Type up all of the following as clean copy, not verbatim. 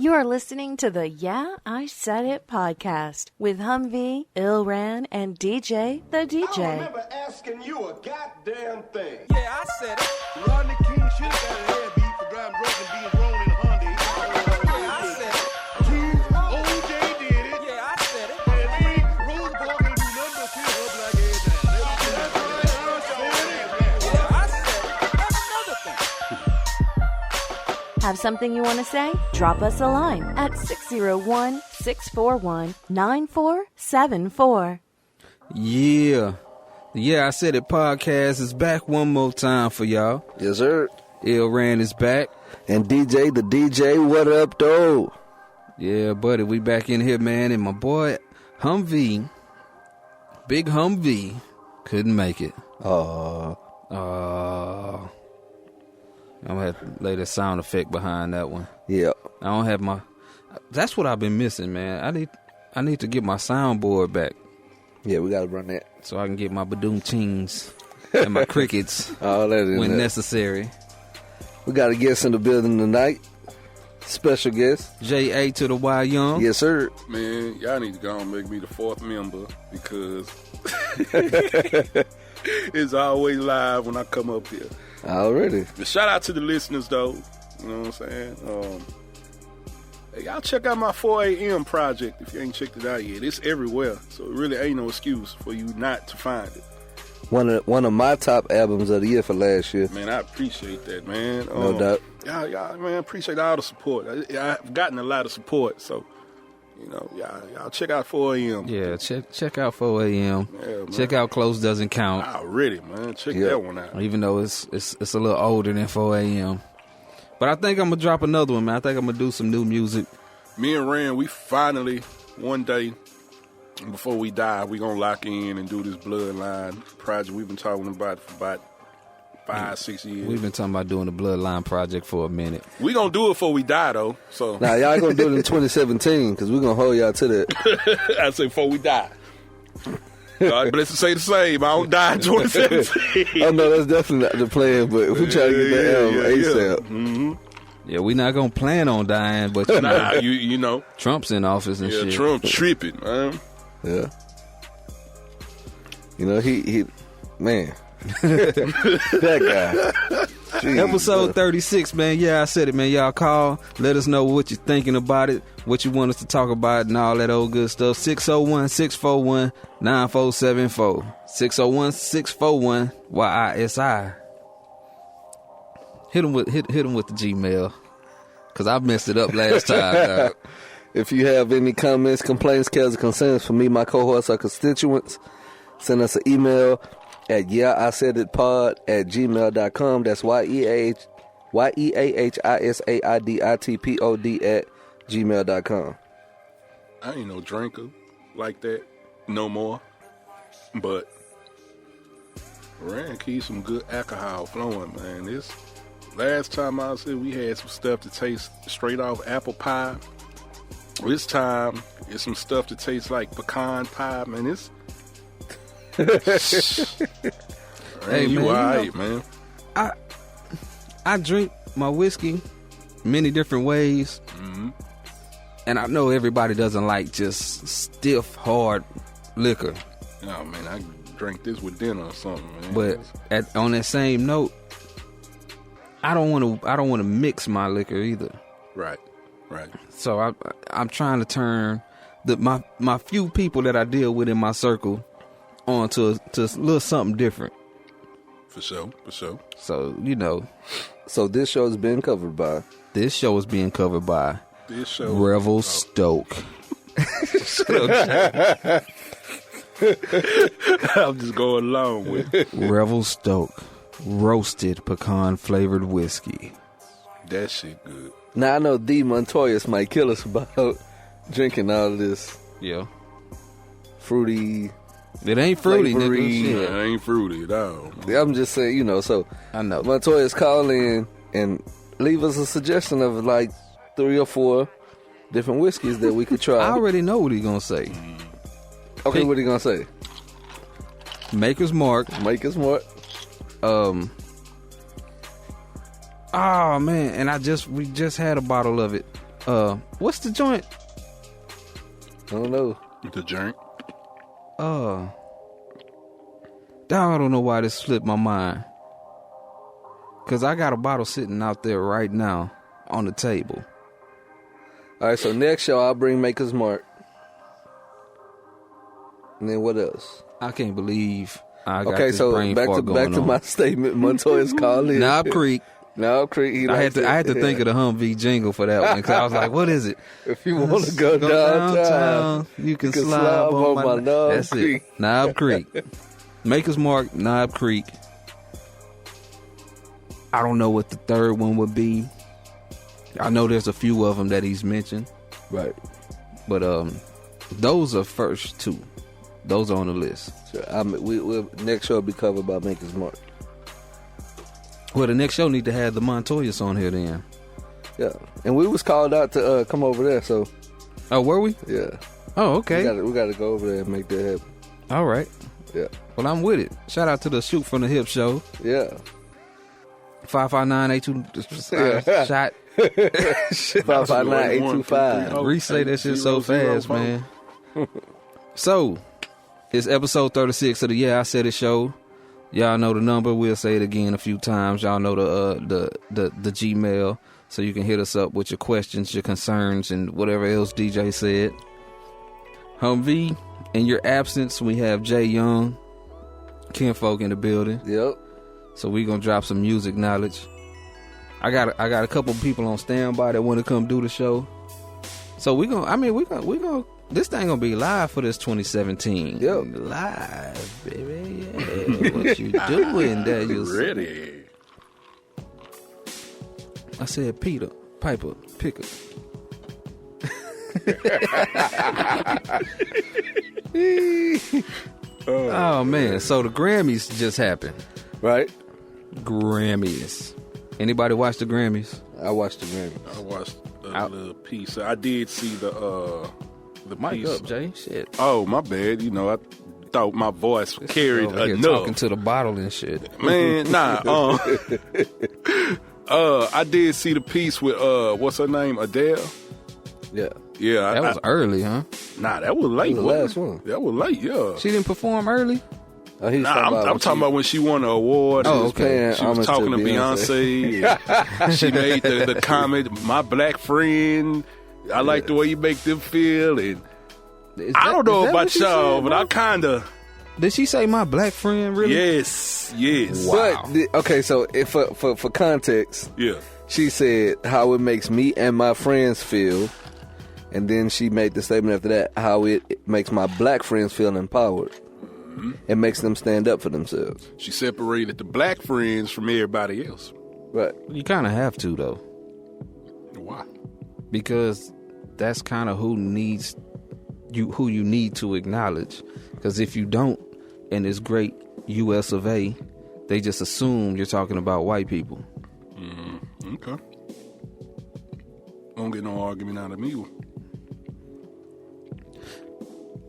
You're listening to the Yeah, I Said It podcast with Humvee, Ilran, and DJ the DJ. I remember asking you a goddamn thing. Yeah, I said it. Rodney King should have got a head beat for driving drugs and being thrown in a Hyundai. Yeah, I said it. OJ did it. Yeah, I said it. And Rick Rosa Parks ain't do nothing but sit up like every time. Yeah, I said it. That's another thing. Have something you want to say? Drop us a line at 601-641-9474. Yeah. Yeah, I Said It podcast is back one more time for y'all. Yes, sir. Ilran is back. And DJ the DJ, what up, though? Yeah, buddy, we back in here, man. And my boy, Humvee, Big Humvee, couldn't make it. I'm going to have to lay the sound effect behind that one. Yeah. I don't have my... That's what I've been missing, man. I need to get my soundboard back Yeah, we got to run that. so I can get my badoom-chings and my crickets All that in when there. necessary. We got a guest in the building tonight. Special guest. J.A. to the Y Young. Yes, sir. Man, y'all need to go and make me the fourth member because it's always live when I come up here. Already. But shout out to the listeners, though. You know what I'm saying? Hey, y'all check out my 4 a.m. project if you ain't checked it out yet. It's everywhere, so it really ain't no excuse for you not to find it. One of my top albums of the year for last year. Man, I appreciate that, man. No doubt. Y'all, man, appreciate all the support. I've gotten a lot of support, so, you know, y'all check out 4 a.m. Yeah, check out 4 a.m. Yeah, man. Check out Close Doesn't Count, Already, man. Check Yeah. that one out. even though it's a little older than 4 a.m. But I think I'm going to drop another one, man. I think I'm going to do some new music. Me and Rand, we finally, one day, before we die, we going to lock in and do this Bloodline project. We've been talking about it for about 5-6 years. We've been talking about doing the Bloodline Project for a minute. We going to do it before we die, though. So Now, y'all going to do it in 2017 because we're going to hold y'all to that. I say before we die. God bless and say the same. I don't die in 2017. Oh, no, that's definitely not the plan, but we try to get that album ASAP. Mm-hmm. Yeah, we're not going to plan on dying, but you know, Nah, you know. Trump's in office and Yeah, shit. Trump tripping, man. Yeah. You know, he man. That guy. Jeez, Episode bro. 36, man. Yeah, I said it, man. Y'all call. Let us know what you're thinking about it, what you want us to talk about, and all that old good stuff. 601-641-9474. 601-641-YISI. Hit him with the Gmail, because I messed it up last time, dog. If you have any comments, complaints, cares, or concerns for me, my cohorts, or constituents, send us an email at yeahIsaiditpod@gmail.com. That's YEAHISAIDITPOD@gmail.com. I ain't no drinker like that no more. But Rand keeps some good alcohol flowing, man. This last time I was here, we had some stuff to taste straight off apple pie. This time, it's some stuff that tastes like pecan pie, man. It's Hey, you man, all you right, man. I drink my whiskey many different ways, and I know everybody doesn't like just stiff, hard liquor. Oh, man, I drank this with dinner or something, man. But on that same note, I don't want to mix my liquor either. Right. So I'm trying to turn my few people that I deal with in my circle onto a little something different. For sure. So, you know, So this show's been covered by this show is being covered by This show. Revel Stoke. I'm just going along with it. Revel Stoke roasted pecan flavored whiskey. That shit good. Now I know D. Montoyas might kill us about drinking all of this Yeah. fruity. It ain't fruity, Flavory. nigga. Shit. I ain't fruity at all. I'm just saying, you know, so I know. Montoyas, call in and leave us a suggestion of like 3 or 4 different whiskeys that we could try. I already know what he's gonna say. Okay, what are you gonna say? Maker's Mark. Make us more. Oh man, and we just had a bottle of it What's the joint? I don't know. The joint. I don't know why this slipped my mind. Cause I got a bottle sitting out there right now on the table. All right, so next show I'll bring Maker's Mark. And then what else? I can't believe I got Okay, this so brain back fart to going on. my statement. Montoya's calling. Knob Creek. Knob Creek. I had to think of the Humvee jingle for that one because I was like, "What is it?" If you want to go downtown, you can slob on my Knob That's Creek. it. Knob Creek. Maker's Mark, Knob Creek. I don't know what the third one would be. I know there's a few of them that he's mentioned, Right. but those are first two. Those are on the list. So we'll next show will be covered by Maker's Mark. Well, the next show need to have the Montoyas on here then. Yeah, and we was called out to come over there. So Oh, were we? yeah, Oh, okay. we got to go over there and make that happen. All right. Yeah, Well, I'm with it. Shout out to the Shoot from the Hip show. yeah. 559-82 shot. 559-825. Re-say that shit so fast, man. So, it's episode 36 of the Yeah I Said It show. Y'all know the number. We'll say it again a few times. Y'all know the Gmail, so you can hit us up with your questions, your concerns, and whatever else DJ said. Humvee, in your absence, we have Jay Young, Kinfolk in the building. Yep. So we gonna drop some music knowledge. I got a couple people on standby that want to come do the show. So we gonna this thing gonna be live for this 2017. Yep. Live, baby. Yeah. What you doing there? You Ready. I said Peter Piper Picker. Oh man! So the Grammys just happened. Right. Grammys. Anybody watch the Grammys? I watched the Grammys. I watched the piece. I did see the Mic piece. up, Jay. Shit. Oh, my bad. You know, I thought my voice carried Over here enough. talking to the bottle and shit. Man, nah. I did see the piece with what's her name, Adele. Yeah. Yeah, That was early, huh? nah. That was late. That was the wasn't last it? one. That was late. Yeah. She didn't perform early. Oh, he was Nah, I'm talking about when she won an award. Oh, was paying She was homage talking to to Beyonce. She made the comment, "My black friend, I like the way you make them feel." And I don't know about y'all, but I kind of Did she say my black friend? Really? yes. Wow. But okay, so if for context, Yeah. she said how it makes me and my friends feel, and then she made the statement after that how it makes my black friends feel empowered. It makes them stand up for themselves. She separated the black friends from everybody else. Right. You kind of have to though, Why? because that's kind of who you need to acknowledge. Because if you don't, and it's great U.S. of A., they just assume you're talking about white people. Okay. Don't get no argument out of me.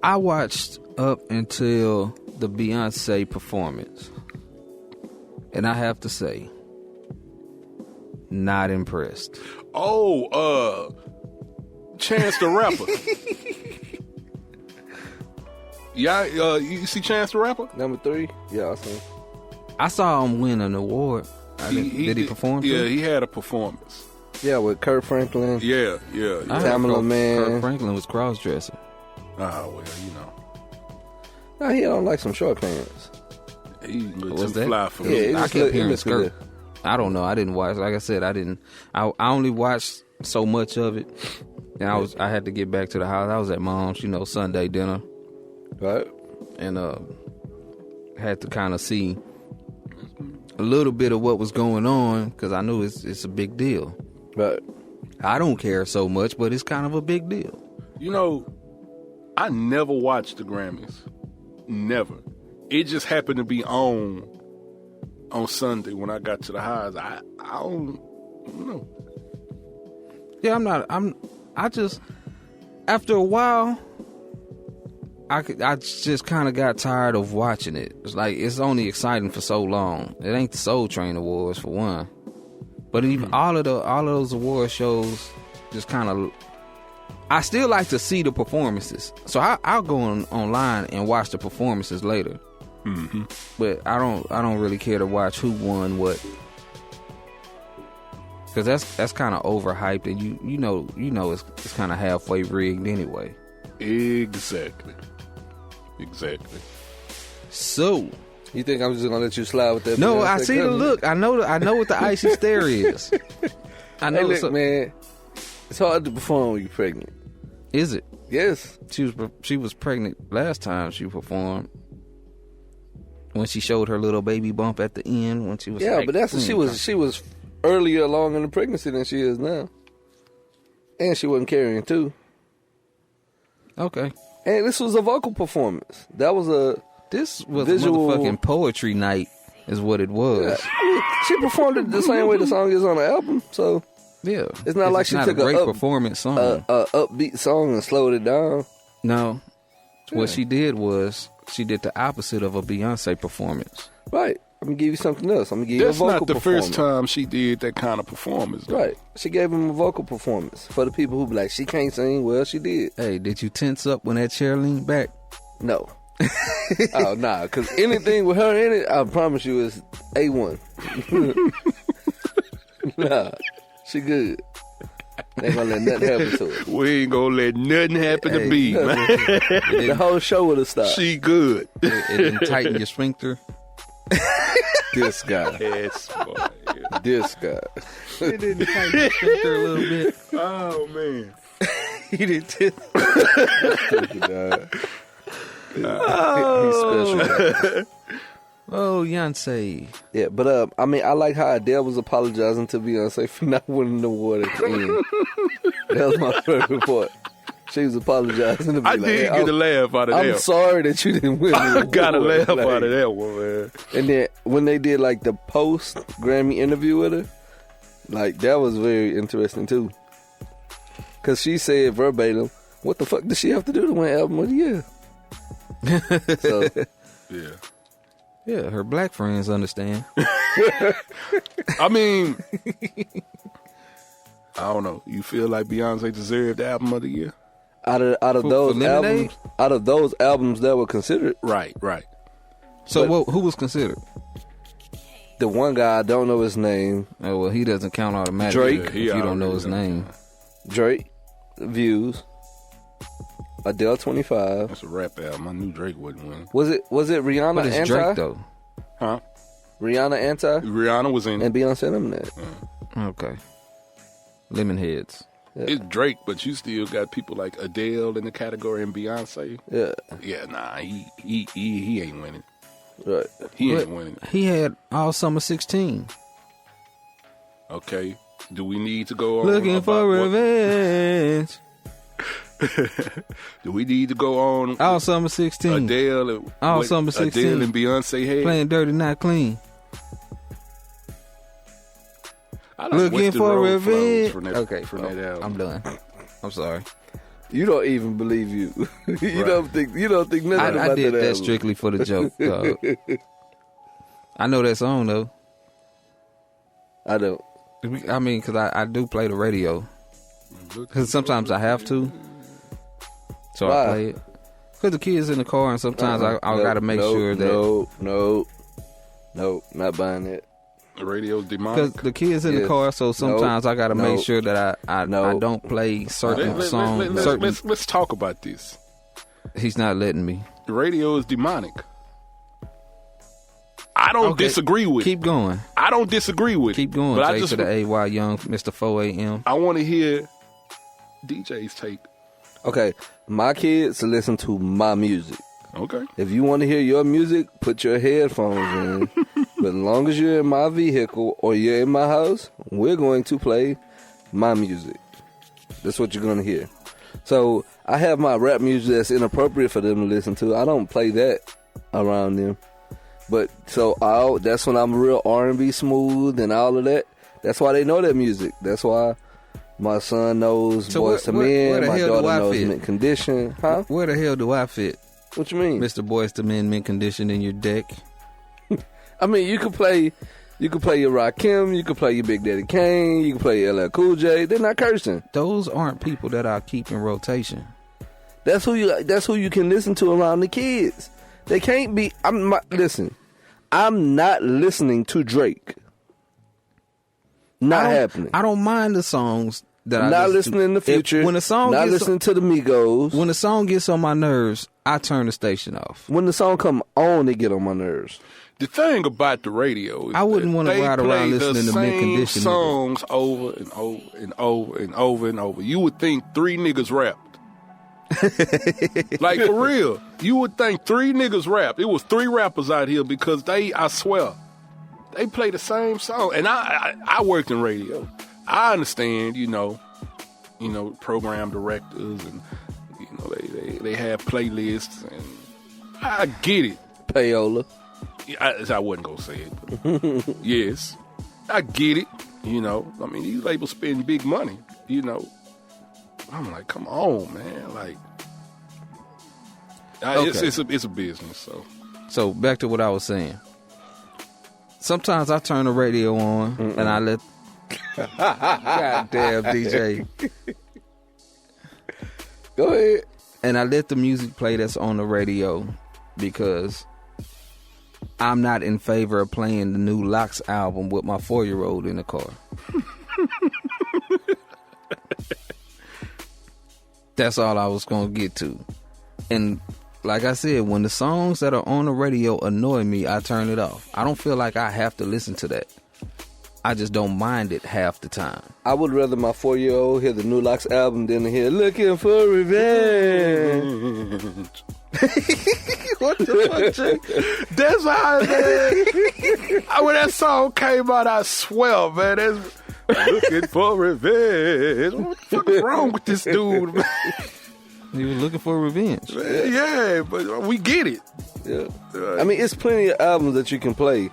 I watched up until the Beyonce performance, and I have to say, not impressed. Oh, Chance the Rapper. Yeah, you see Chance the Rapper? Number 3? Yeah, I see. I saw him win an award. Did he perform? Yeah, too? he had a performance. Yeah, with Kurt Franklin. Yeah. I heard Tamala Man. Kurt Franklin was cross-dressing. Ah, well, you know. No, he don't like some short pants. He looked Was too that? fly for Yeah, me. it I was kept good- it hearing was skirt. good. I don't know. I didn't watch. Like I said, I didn't. I only watched so much of it, and I had to get back to the house. I was at mom's, Sunday dinner, Right. and had to kind of see a little bit of what was going on because I knew it's a big deal. Right. I don't care so much, but it's kind of a big deal. You know, I never watched the Grammys. Never. It just happened to be on Sunday when I got to the house. I don't know. Yeah, I just after a while, I just kind of got tired of watching it. It's like it's only exciting for so long. It ain't the Soul Train Awards for one, but even all of those award shows, just kind of. I still like to see the performances, so I'll go online and watch the performances later. Mm-hmm. But I don't really care to watch who won what, because that's kind of overhyped, and you know it's kind of halfway rigged anyway. Exactly. So You think I'm just gonna let you slide with that? no, Beyonce I see the comment? look. I know what the icy stare is. I know. Hey, look, so- man, it's hard to perform when you're pregnant. Is it? Yes. She was pregnant last time she performed. When she showed her little baby bump at the end, when she was Yeah, like, but that's she was earlier along in the pregnancy than she is now, and she wasn't carrying too. Okay, And this was a vocal performance. That was a this was Visual- motherfucking poetry night, is what it was. she performed it the same way the song is on the album. So Yeah, It's not like she took a a great up- performance song. a upbeat song and slowed it down. No, what she did was she did the opposite of a Beyonce performance. Right. I'm gonna give you something else. I'm gonna give you That's a vocal not the performance. first time she did that kind of performance, though. Right. She gave him a vocal performance. For the people who be like, she can't sing. Well, she did. Hey, did you tense up when that chair leaned back? No. Oh, nah. Because anything with her in it, I promise you, is A1. Nah. She good. They ain't gonna let nothing happen to her. We ain't gonna let nothing happen to Hey, B, man. The whole show would have stopped. She good. It didn't tighten your sphincter. This guy. Yes, boy. Yeah. This guy. It didn't tighten your sphincter a little bit. Oh, man. He didn't. Stupid guy. He's special. Guy. Oh, Beyonce. Yeah, but I mean, I like how Adele was apologizing to Beyonce for not winning the award at the end. That was my favorite part. She was apologizing to be I like, did hey, get a laugh out of I'm that. sorry that you didn't win. I got a laugh Like, out of that one, man. And then when they did like the post Grammy interview with her, like that was very interesting too. Cause she said verbatim, "What the fuck does she have to do to win Album of the Year?" So Yeah. Yeah, her black friends understand. I mean, I don't know. You feel like Beyonce deserved the album of the year? out of For those Lemonade? albums that were considered, Right. So But- who was considered? the one guy, I don't know his name, Oh, well, he doesn't count automatically Drake. if you don't know his name. Drake, Views, Adele 25. That's a rap album. I knew Drake wouldn't win. Was it Rihanna What is Anti? Drake, though? Huh? Rihanna Anti Rihanna was in it. and Beyonce Lemonade. Okay. Lemonheads. It's Drake, but you still got people like Adele in the category and Beyonce. Yeah, Yeah, nah, he ain't winning. right. He ain't But winning. he had All Summer 16. Okay. Do we need to go on? Looking about for what- revenge. Do we need to go on? All Summer 16. Adele and All what Summer 16. Adele and Beyonce had. Playing dirty, not clean. I like Looking Western for Road Flows revenge. from that, Okay, from that album. I'm done. I'm sorry. You don't even believe you. You don't think nothing I about did that that album. strictly for the joke, dog. I know that song, though. I don't. I mean, because I do play the radio. Because sometimes I have to. So Why? I play it. Because the kids in the car, and sometimes I Nope, got to make nope, sure that. Nope, not buying it. The radio's Because demonic. the kids in the Yes. car, so sometimes I got to make Nope. sure that I Nope. don't play certain songs. Let's talk about this. He's not letting me. The radio is demonic. I don't Okay. disagree with. Keep going. I don't disagree with. Keep going. But J I just to the AY Young, Mr. 4 a.m. I want to hear DJ's take. Okay, my kids listen to my music. Okay. If you want to hear your music, put your headphones in. But as long as you're in my vehicle or you're in my house, we're going to play my music. That's what you're going to hear. So I have my rap music that's inappropriate for them to listen to. I don't play that around them. But so that's when I'm real R&B smooth and all of that. That's why they know that music. That's why my son knows So Boys to where Men. the My hell do daughter I knows fit? Mint Condition. Huh? Where the hell do I fit? What you mean? Mr. Boys to Men, mint condition in your deck. I mean, you could play You can play your Rakim, you can play your Big Daddy Kane, you can play your LL Cool J. They're not cursing. Those aren't people that I keep in rotation. That's who you can listen to around the kids. They can't be. Listen, I'm not listening to Drake. Not happening. I don't mind the songs that I'm I not listen listening in the future. When a song not gets listening to the Migos. When a song gets on my nerves, I turn the station off. When the song come on, they get on my nerves. The thing about the radio is I wouldn't want to ride around listening to Mint Condition songs over and over and over and over and over. You would think 3 niggas rapped. Like, for real. You would think 3 niggas rapped. It was 3 rappers out here because I swear, they play the same song. And I worked in radio. I understand, program directors and, they have playlists and I get it. Payola. I wasn't going to say it, but yes, I get it. I mean, these labels spend big money, I'm like, come on, man. Like, Okay. it's a business. So back to what I was saying. Sometimes I turn the radio on and I let. Goddamn DJ. Go ahead. And I let the music play that's on the radio because I'm not in favor of playing the new Lox album with my 4-year-old in the car. That's all I was going to get to. And like I said, when the songs that are on the radio annoy me, I turn it off. I don't feel like I have to listen to that. I just don't mind it half the time. I would rather my 4-year-old hear the new Lox album than to hear Looking for Revenge. What the fuck, Jake? That's how, man. When that song came out, I swear, man, that's Looking for Revenge. What the fuck is wrong with this dude, man? He was looking for revenge. Yeah, but we get it. Yeah. I mean, it's plenty of albums that you can play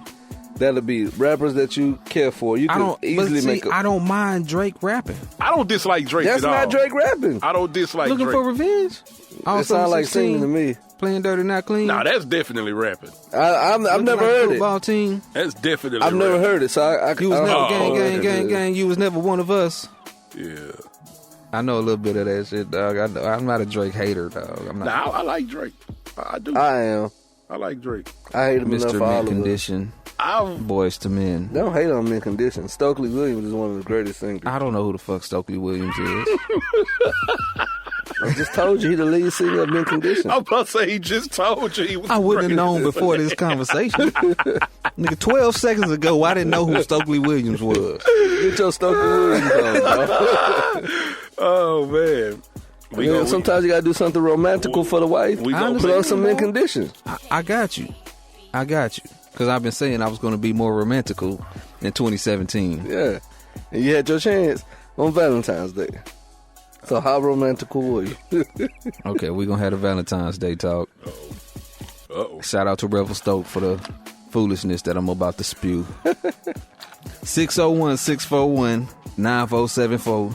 that'll be rappers that you care for. You can easily make I don't mind Drake rapping. I don't dislike Drake That's at all. not Drake rapping. I don't dislike Looking Drake. for revenge? It sounds like singing to me. Playing Dirty Not Clean? Nah, that's definitely rapping. I've never heard it. Football team? That's definitely I've never rapping. heard it, so I You was never don't- gang. You was never one of us. Yeah. I know a little bit of that shit, dog. I'm not a Drake hater, dog. I'm not. Nah, I like Drake. I do. I am. I like Drake. I hate him enough Mr. for all Mint of us. Condition, Boys to Men. Don't hate on Mint Condition. Stokely Williams is one of the greatest singers. I don't know who the fuck Stokely Williams is. I just told you he the lead singer of Mint Condition. I'm about to say he just told you he was I wouldn't have great. known before this conversation. Nigga, 12 seconds ago, I didn't know who Stokely Williams was. Get your Stokely Williams on, dog. Oh, man. Sometimes you gotta do something romantical for the wife. we I gonna Put understand. on some Mint Condition. I got you. Because I've been saying I was going to be more romantical in 2017. Yeah. And you had your chance on Valentine's Day. So how romantical were you? Okay, we're going to have a Valentine's Day talk. Uh-oh. Shout out to Revel Stoke for the foolishness that I'm about to spew. 601-641-9474.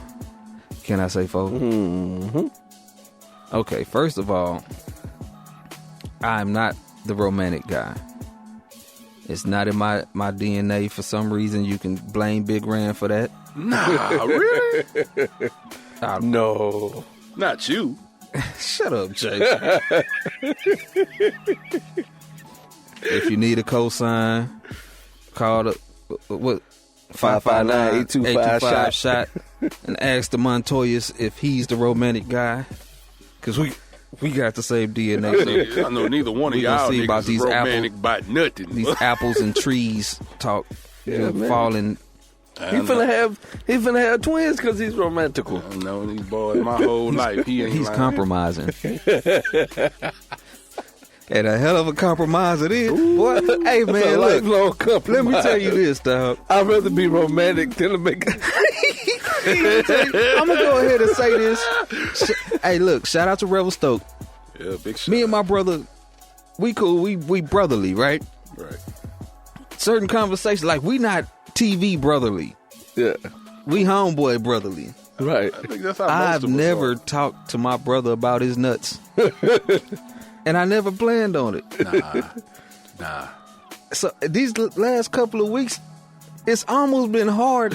Can I say 4? Mm-hmm. Okay, first of all, I'm not the romantic guy. It's not in my DNA. For some reason, you can blame Big Ran for that. Nah, really? No. Not you. Shut up, Jake. If you need a cosign, call the 559-825 shot and ask the Montoyas if he's the romantic guy. Because we got the same DNA. So I know neither one of We gonna y'all see niggas about is these romantic about nothing. these apples and trees talk, Yeah, man. falling. He finna have twins because he's romantical. I know these boys my whole life. He's lying. compromising. And a hell of a compromise it is. Boy, hey, It's a man, look. lifelong compromise. Let me tell you this, dog. I'd rather be romantic than to make. I'm gonna go ahead and say this. Hey, look, shout out to Revel Stoke. Yeah, big shot. Me and my brother, we cool. We brotherly, right? Right. Certain conversations, like we not TV brotherly. Yeah, We homeboy brotly. right. I think that's how most I've of us never are. talked to my brother about his nuts, and I never planned on it. Nah. So these last couple of weeks, it's almost been hard.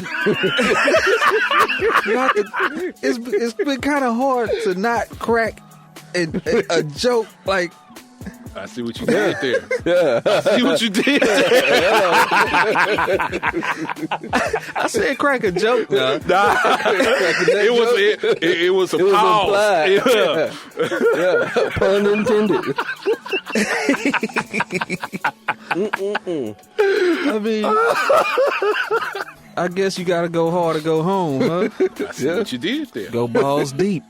It's been kind of hard to not crack a joke like. I see what you did there. I see what you did there. I said crack a joke. Nah. It was a It was pause. implied. Yeah, pun intended. I mean, I guess you gotta go hard to go home, huh? I see what you did there. Go balls deep.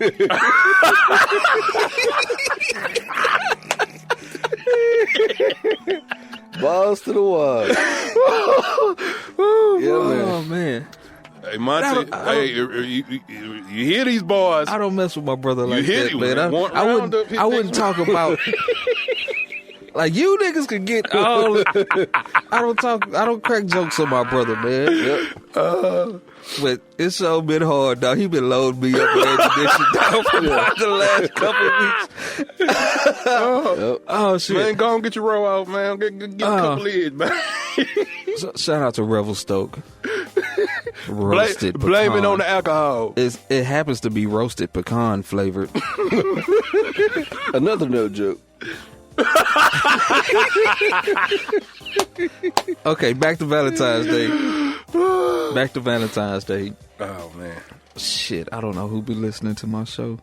Balls to the wall. Yeah, man. Oh man, Hey, Monty, you hear these boys? I don't mess with my brother like hit that, him, man. man. One round up, hit I wouldn't that- talk about. Like you niggas could get all. I don't crack jokes on my brother, man. But it's so been hard, dog. He been loading me up with ammunition, dog, for about the last couple of weeks. Oh shit! Man, go and get your roll out, man. Get a couple lids, man. So, shout out to Revelstoke. Roasted Blame it pecan. on the alcohol. It happens to be roasted pecan flavored. Another no joke. Okay, back to Valentine's Day. Back to Valentine's Day. Oh, man. Shit, I don't know who be listening to my show.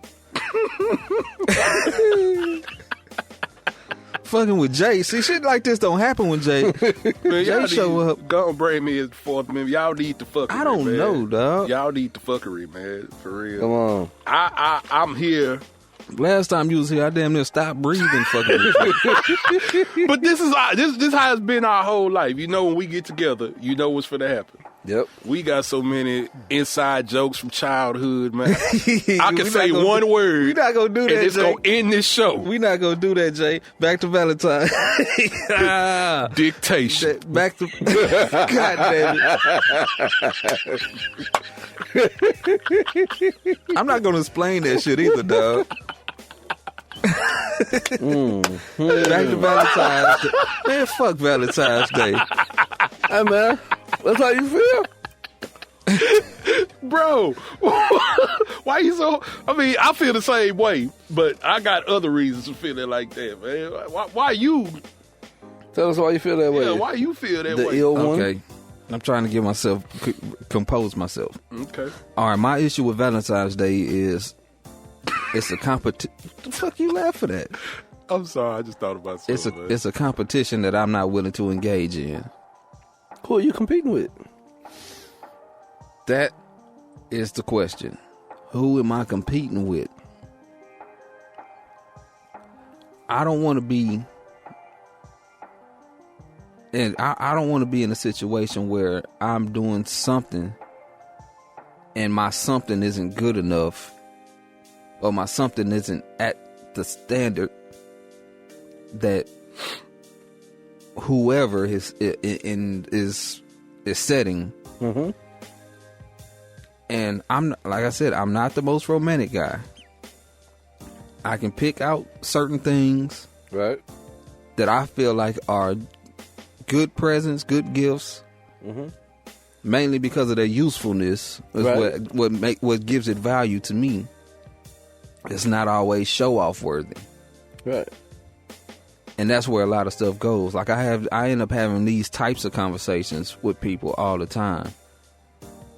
Fucking with Jay. See, shit like this don't happen with Jay. Man, Jay show up. Go and bring me his fourth man. Y'all need the fuckery, I don't man. know, dog. Y'all need the fuckery, man. For real. Come on. I'm here. Last time you was here, I damn near stopped breathing fucking with you. But this is how it's been our whole life. You know, when we get together, you know what's finna happen. Yep. We got so many inside jokes from childhood, man. I We can not say gonna one do- word. we not gonna do and that, it's Jay. gonna end this show. We not gonna do that, Jay. Back to Valentine. Dictation. Back to God damn it. I'm not gonna explain that shit either, dog. Back to Valentine's Day. Man, fuck Valentine's Day. Hey, man. That's how you feel? Bro, why you so... I mean, I feel the same way, but I got other reasons to feel it like that, man. Why you... Tell us why you feel that way. Yeah, why you feel that The way? ill one? Okay. I'm trying to get myself, compose myself. Okay. All right, my issue with Valentine's Day is it's a competition. The fuck you laughing at? I'm sorry, I just thought about something. It's a competition that I'm not willing to engage in. Who are you competing with? That is the question. Who am I competing with? I don't want to be, and I don't want to be in a situation where I'm doing something and my something isn't good enough, or my something isn't at the standard that whoever is setting. Mm-hmm. And like I said, I'm not the most romantic guy. I can pick out certain things Right. that I feel like are good presents, good gifts, mainly because of their usefulness. Is Right. what gives it value to me. It's not always show off worthy, Right. and that's where a lot of stuff goes. Like I end up having these types of conversations with people all the time.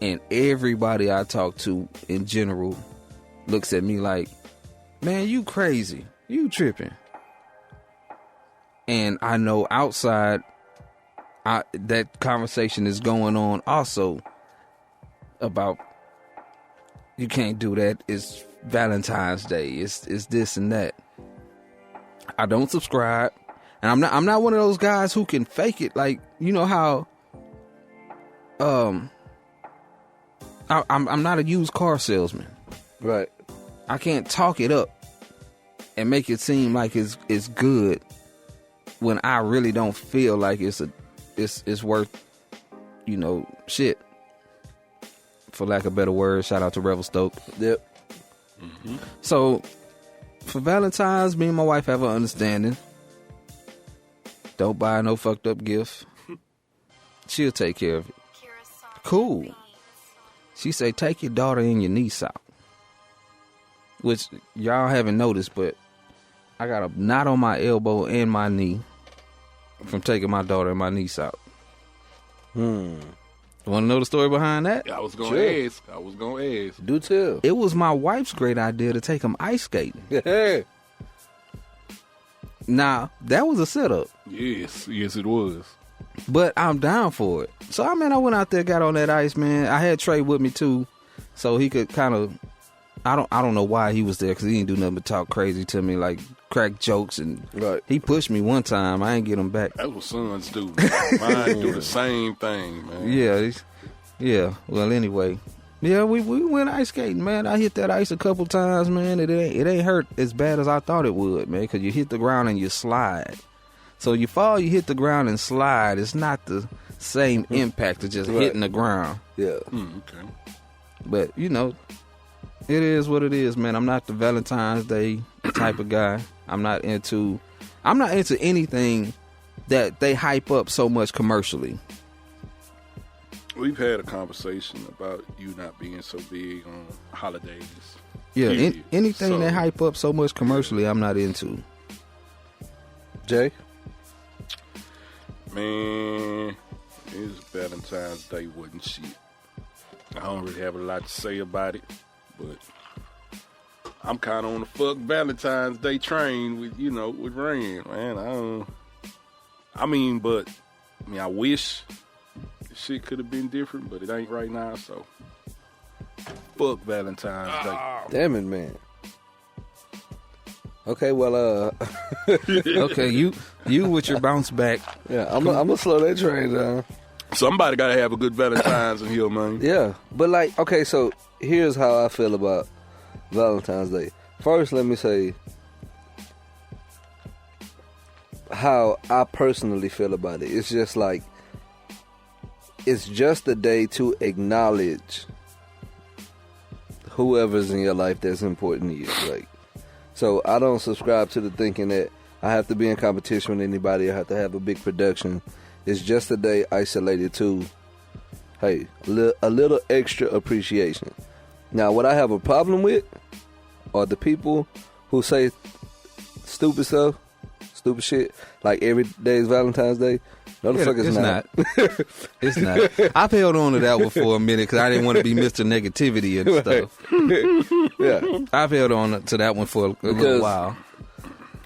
And everybody I talk to in general looks at me like, man, you crazy. You tripping. And I know outside that conversation is going on also about you can't do that. It's Valentine's Day. It's this and that. I don't subscribe. And I'm not one of those guys who can fake it. Like, you know how I'm not a used car salesman. Right. I can't talk it up and make it seem like it's good when I really don't feel like it's worth, shit. For lack of better words, shout out to Revelstoke. Yep. So for Valentine's, me and my wife have an understanding. Don't buy no fucked up gift. She'll take care of it. cool. She say, take your daughter and your niece out. Which y'all haven't noticed, but I got a knot on my elbow and my knee from taking my daughter and my niece out. Want to know the story behind that? I was gonna ask. Do tell. It was my wife's great idea to take them ice skating. Yeah. Now, that was a setup, Yes, it was. but I'm down for it. So, I mean, I went out there, got on that ice, man. I had Trey with me, too, so he could kind of... I don't know why he was there, because he didn't do nothing but talk crazy to me, like crack jokes, and Right. he pushed me one time. I ain't get him back. That's what sons do. Mine do the same thing, man. Yeah. Well, anyway, yeah, we went ice skating, man. I hit that ice a couple times, man. It ain't hurt as bad as I thought it would, man, because you hit the ground and you slide. So you fall, you hit the ground and slide. It's not the same impact of just Right. hitting the ground. Yeah. Okay. But, you know, it is what it is, man. I'm not the Valentine's Day type of guy. I'm not into anything that they hype up so much commercially. We've had a conversation about you not being so big on holidays. Yeah, Period. anything So- they hype up so much commercially, I'm not into. Jay? Man, it's Valentine's Day wasn't shit. I don't really have a lot to say about it, but I'm kind of on the fuck Valentine's Day train with Rand, man. I wish the shit could have been different, but it ain't right now, so fuck Valentine's Day. Damn it, man. Okay, well, Okay, you with your bounce back. yeah, I'm gonna slow that train down. Somebody gotta have a good Valentine's in here, man. Yeah, but like, okay, so here's how I feel about Valentine's Day. First, let me say how I personally feel about it. It's just like, it's just a day to acknowledge whoever's in your life that's important to you. Like, so I don't subscribe to the thinking that I have to be in competition with anybody. I have to have a big production. It's just a day isolated to, hey, a little extra appreciation. Now, what I have a problem with are the people who say stupid stuff, stupid shit, like every day is Valentine's Day. No, the fuck it's not. It's not. I've held on to that one for a minute because I didn't want to be Mr. Negativity and stuff. Yeah. I've held on to that one for a little while.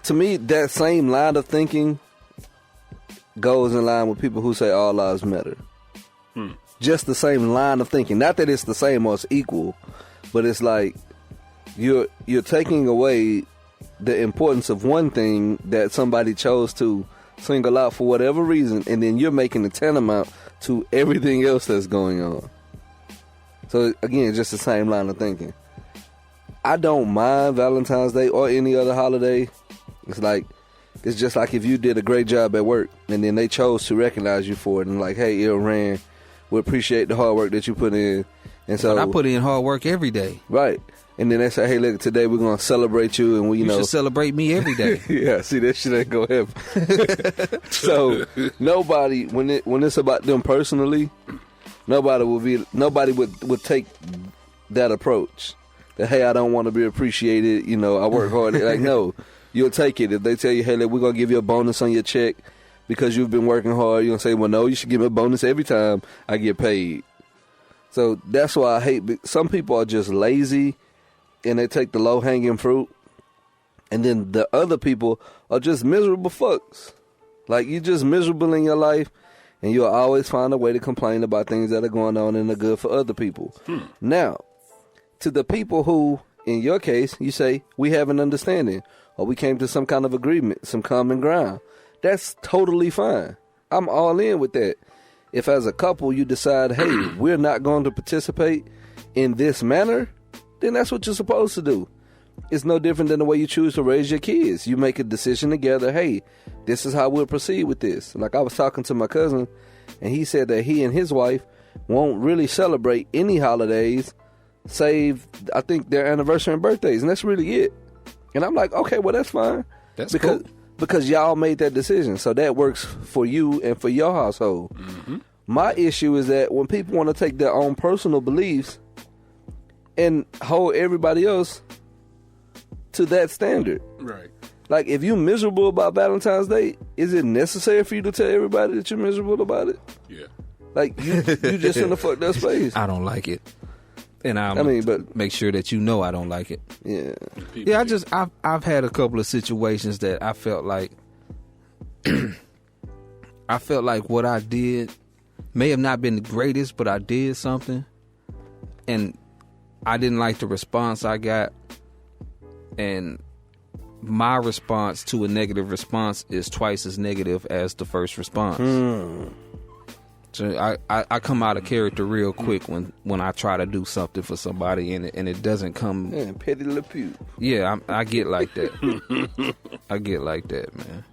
To me, that same line of thinking goes in line with people who say all lives matter. Just the same line of thinking. Not that it's the same or it's equal, but it's like you're taking away the importance of one thing that somebody chose to single out for whatever reason, and then you're making it tantamount to everything else that's going on. So again, just the same line of thinking. I don't mind Valentine's Day or any other holiday. It's just like if you did a great job at work and then they chose to recognize you for it and like, hey, Il Rand, we appreciate the hard work that you put in. And so But I put in hard work every day. right. And then they say, hey, look, today we're going to celebrate you, and we, You should celebrate me every day. yeah, see, that shit ain't going to happen. So nobody, when it's about them personally, nobody would take that approach. That, hey, I don't want to be appreciated. I work hard. Like, no, you'll take it. If they tell you, hey, look, we're going to give you a bonus on your check because you've been working hard, you're going to say, well, no, you should give me a bonus every time I get paid. So that's why I hate, some people are just lazy and they take the low-hanging fruit. And then the other people are just miserable fucks. Like, you're just miserable in your life, and you'll always find a way to complain about things that are going on and are good for other people. Now, to the people who, in your case, you say, we have an understanding, or we came to some kind of agreement, some common ground. That's totally fine. I'm all in with that. If as a couple you decide, hey, we're not going to participate in this manner, then that's what you're supposed to do. It's no different than the way you choose to raise your kids. You make a decision together, hey, this is how we'll proceed with this. Like I was talking to my cousin, and he said that he and his wife won't really celebrate any holidays save, I think, their anniversary and birthdays, and that's really it. And I'm like, okay, well, that's fine. That's because y'all made that decision. So that works for you and for your household. My issue is that when people want to take their own personal beliefs and hold everybody else to that standard. Right. Like, if you're miserable about Valentine's Day, is it necessary for you to tell everybody that you're miserable about it? Yeah. Like, you just in a fucked up space. I don't like it. And but make sure that you know I don't like it. Yeah. Yeah, I've had a couple of situations that I felt like what I did may have not been the greatest, but I did something and I didn't like the response I got, and my response to a negative response is twice as negative as the first response. So I come out of character real quick when I try to do something for somebody and it doesn't come. Yeah, petty le pew. Yeah, I get like that. I get like that, man.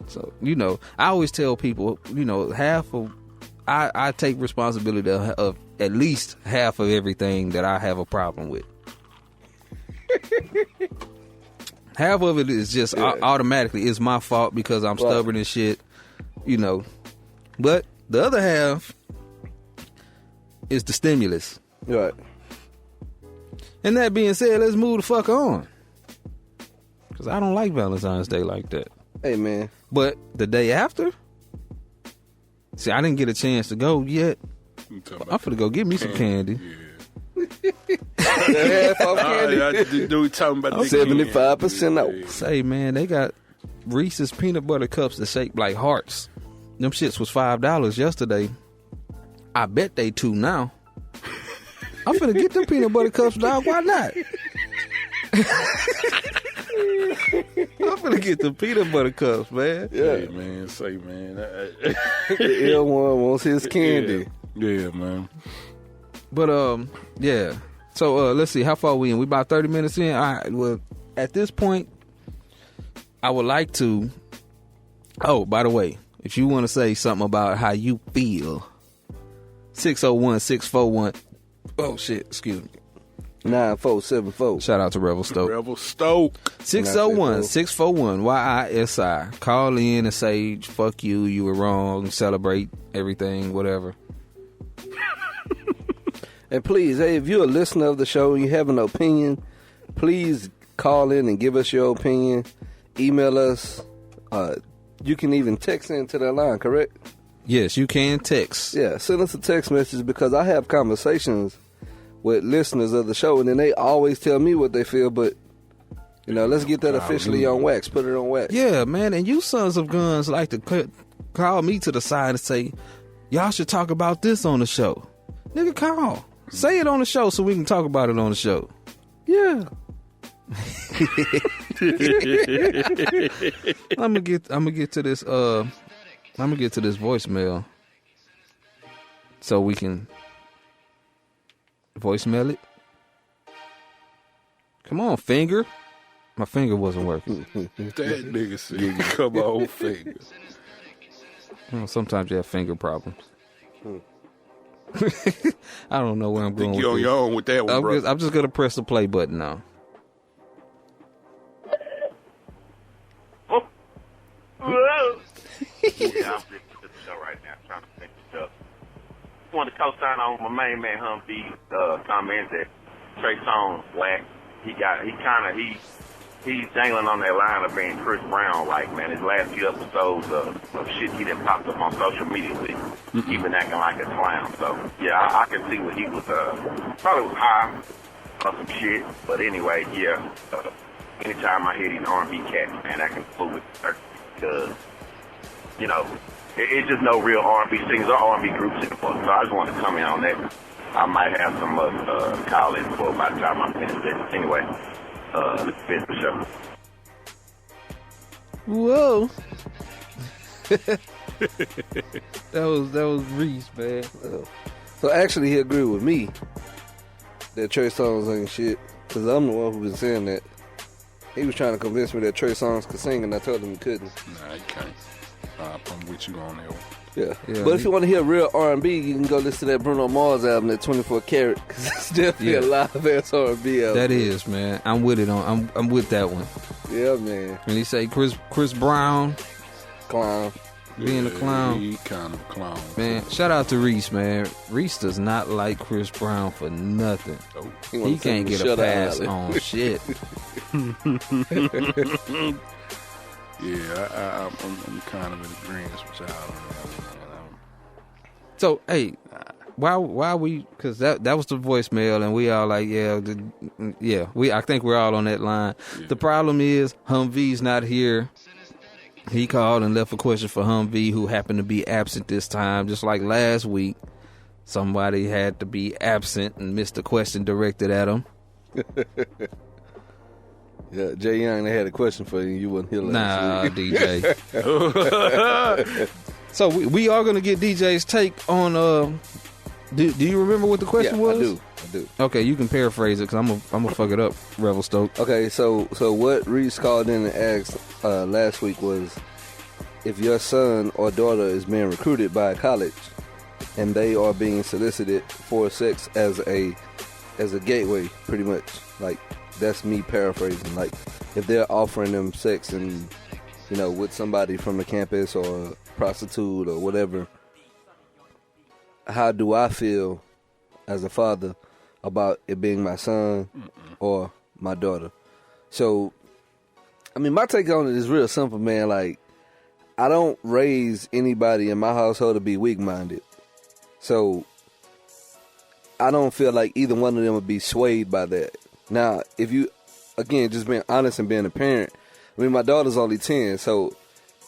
So, I always tell people, I take responsibility of at least half of everything that I have a problem with. Half of it is just automatically is my fault because I'm stubborn and shit, But the other half is the stimulus. Right. And that being said, let's move the fuck on. Because I don't like Valentine's Day like that. Hey, man. But the day after, see, I didn't get a chance to go yet. I'm finna go get me some candy. Half off candy. Dude talking about 75% off. Say, man, they got Reese's peanut butter cups that shape like hearts. Them shits was $5 yesterday. I bet they $2 now. I'm finna get them peanut butter cups, dog. Why not? I'm finna get the peanut butter cups, man. Yeah, hey, man. Say, man. The L one wants his candy. Yeah, man. But yeah. So let's see, how far we in? We about 30 minutes in. All right. Well, at this point, I would like to. Oh, by the way, if you want to say something about how you feel, 601-641. Oh shit, excuse me. 9474. Shout out to Revel Stoke. Revel Stoke. 601-641-YISI. Call in and say, fuck you, you were wrong, celebrate everything, whatever. And please, hey, if you're a listener of the show and you have an opinion, please call in and give us your opinion. Email us. You can even text into that line, correct? Yes, you can text. Yeah, send us a text message because I have conversations with listeners of the show, and then they always tell me what they feel, but, let's get that officially on wax. Put it on wax. Yeah, man, and you sons of guns like to call me to the side and say, y'all should talk about this on the show. Nigga, call. Say it on the show so we can talk about it on the show. Yeah. I'm gonna get to this voicemail so we can voicemail it. Come on, finger. My finger wasn't working. That nigga said, come on, finger. Sometimes you have finger problems. I don't know where I'm going with you're on this. your own with that one, bro. I'm just gonna press the play button now. Yeah, I'm listening to the show right now, trying to finish it up. I want to co-sign on my main man Humvee comment that Trey Songz whack. He's dangling on that line of being Chris Brown like, man. His last few episodes of shit he done popped up on social media with, he been acting like a clown. So yeah, I can see what he was probably was high or some shit. But anyway, yeah. Anytime I hear these R&B cats, man, I can fool with her because it's just no real R&B singers or R&B groups anymore. So I just want to comment on that. I might have some call in for by the time I finish this. Anyway, let's finish the show. Whoa. that was Reese, man. So actually, he agreed with me that Trey Songz ain't shit because I'm the one who been saying that. He was trying to convince me that Trey Songz could sing, and I told him he couldn't. Nah, he can't. I'm with you on that one. Yeah. But if you want to hear real R&B, you can go listen to that Bruno Mars album, that 24 Karat, because it's definitely a live ass R&B album. That is, man. I'm with it on. I'm with that one. Yeah, man. And he say Chris Brown, clown. being a clown. He kind of a clown. Man, shout out to Reese, man. Reese does not like Chris Brown for nothing. Oh. He can't get a pass on shit. Yeah, I'm kind of in agreement with y'all on that one, man. So, hey, why we? Because that was the voicemail, and we all like, yeah. I think we're all on that line. Yeah. The problem is Humvee's not here. He called and left a question for Humvee, who happened to be absent this time, just like last week. Somebody had to be absent and missed the question directed at him. Yeah, Jay Young, they had a question for you. You wasn't here last week. DJ. So we are gonna get DJ's take on. Do you remember what the question was? I do. Okay, you can paraphrase it because I'm gonna fuck it up, Revelstoke. Okay, so what Reese called in and asked last week was, if your son or daughter is being recruited by a college and they are being solicited for sex as a gateway, pretty much. Like, that's me paraphrasing. Like, if they're offering them sex and, with somebody from the campus or a prostitute or whatever, how do I feel as a father about it being my son or my daughter? So, I mean, my take on it is real simple, man. Like, I don't raise anybody in my household to be weak-minded. So, I don't feel like either one of them would be swayed by that. Now, if you, again, just being honest and being a parent, I mean, my daughter's only 10, so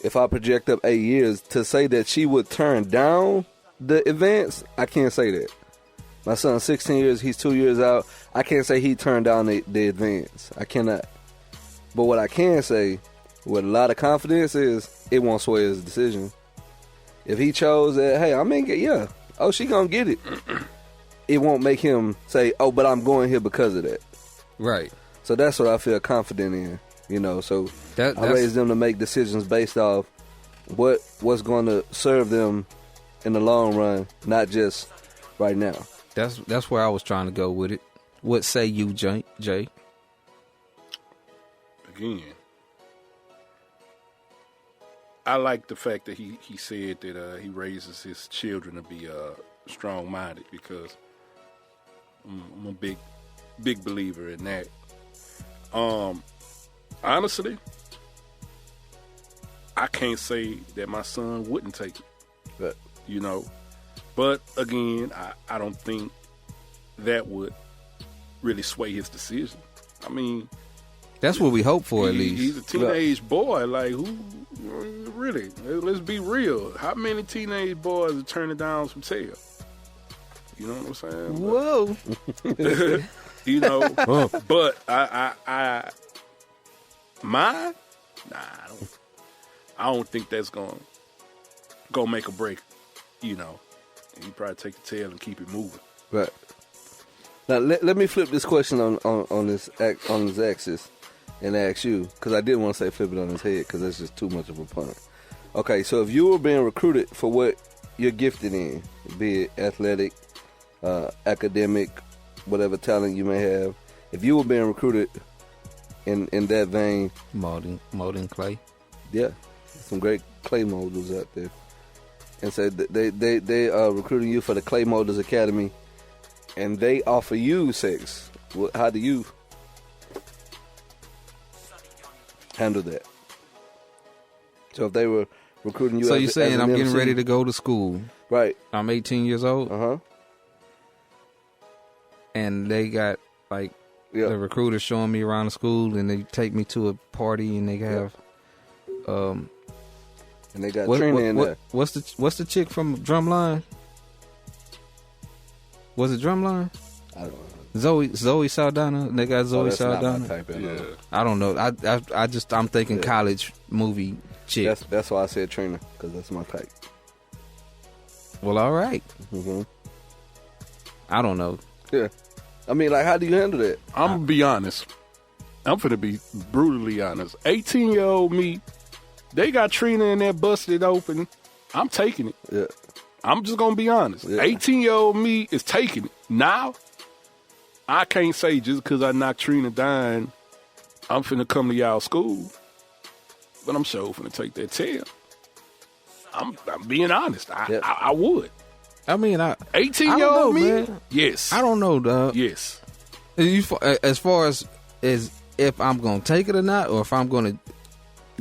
if I project up 8 years, to say that she would turn down the advance, I can't say that. My son's 16 years, he's 2 years out. I can't say he turned down the advance. I cannot. But what I can say with a lot of confidence is it won't sway his decision. If he chose that, hey, I'm in, she gonna get it. It won't make him say, oh, but I'm going here because of that. Right. So that's what I feel confident in, so I raise them to make decisions based off what's going to serve them in the long run, not just right now. That's where I was trying to go with it. What say you, Jay? Again, I like the fact that he said that he raises his children to be strong-minded, because I'm a big believer in that. Honestly, I can't say that my son wouldn't take it, but again, I don't think that would really sway his decision. I mean, that's what we hope for, at least. He's a teenage boy. Like, who really? Let's be real. How many teenage boys are turning down some tail? You know what I'm saying? Whoa. But I mine? Nah, I don't think that's gonna make a break. You probably take the tail and keep it moving. Right. Now let me flip this question on this axis and ask you, because I didn't want to say flip it on his head because that's just too much of a pun. Okay, so if you were being recruited for what you're gifted in, be it athletic, academic, whatever talent you may have, if you were being recruited in that vein, molding clay, yeah, some great clay molders out there, and so they are recruiting you for the Clay Molders Academy, and they offer you sex. How do you handle that? So if they were recruiting you, so you're saying I'm getting ready to go to school, right? I'm 18 years old. And they got the recruiter showing me around the school, and they take me to a party, and they have, and they got training in there. What's the chick from Drumline? Was it Drumline? I don't know. Zoe Saldana. They got Zoe Saldana. Not my type at all. I don't know. I'm thinking college movie chick. That's why I said Trina, because that's my type. Well, all right. Mm-hmm. I don't know. Yeah. I mean, how do you handle that? I'm going to be honest. I'm going to be brutally honest. 18-year-old me, they got Trina in there busted open. I'm taking it. Yeah. I'm just going to be honest. Yeah. 18-year-old me is taking it. Now, I can't say just because I knocked Trina down, I'm finna come to y'all school. But I'm sure finna take that tail. I'm being honest. Yeah. I would. I mean, 18-year-old me? man. Yes. I don't know, dog. Yes. As far as if I'm gonna take it or not, or if I'm gonna.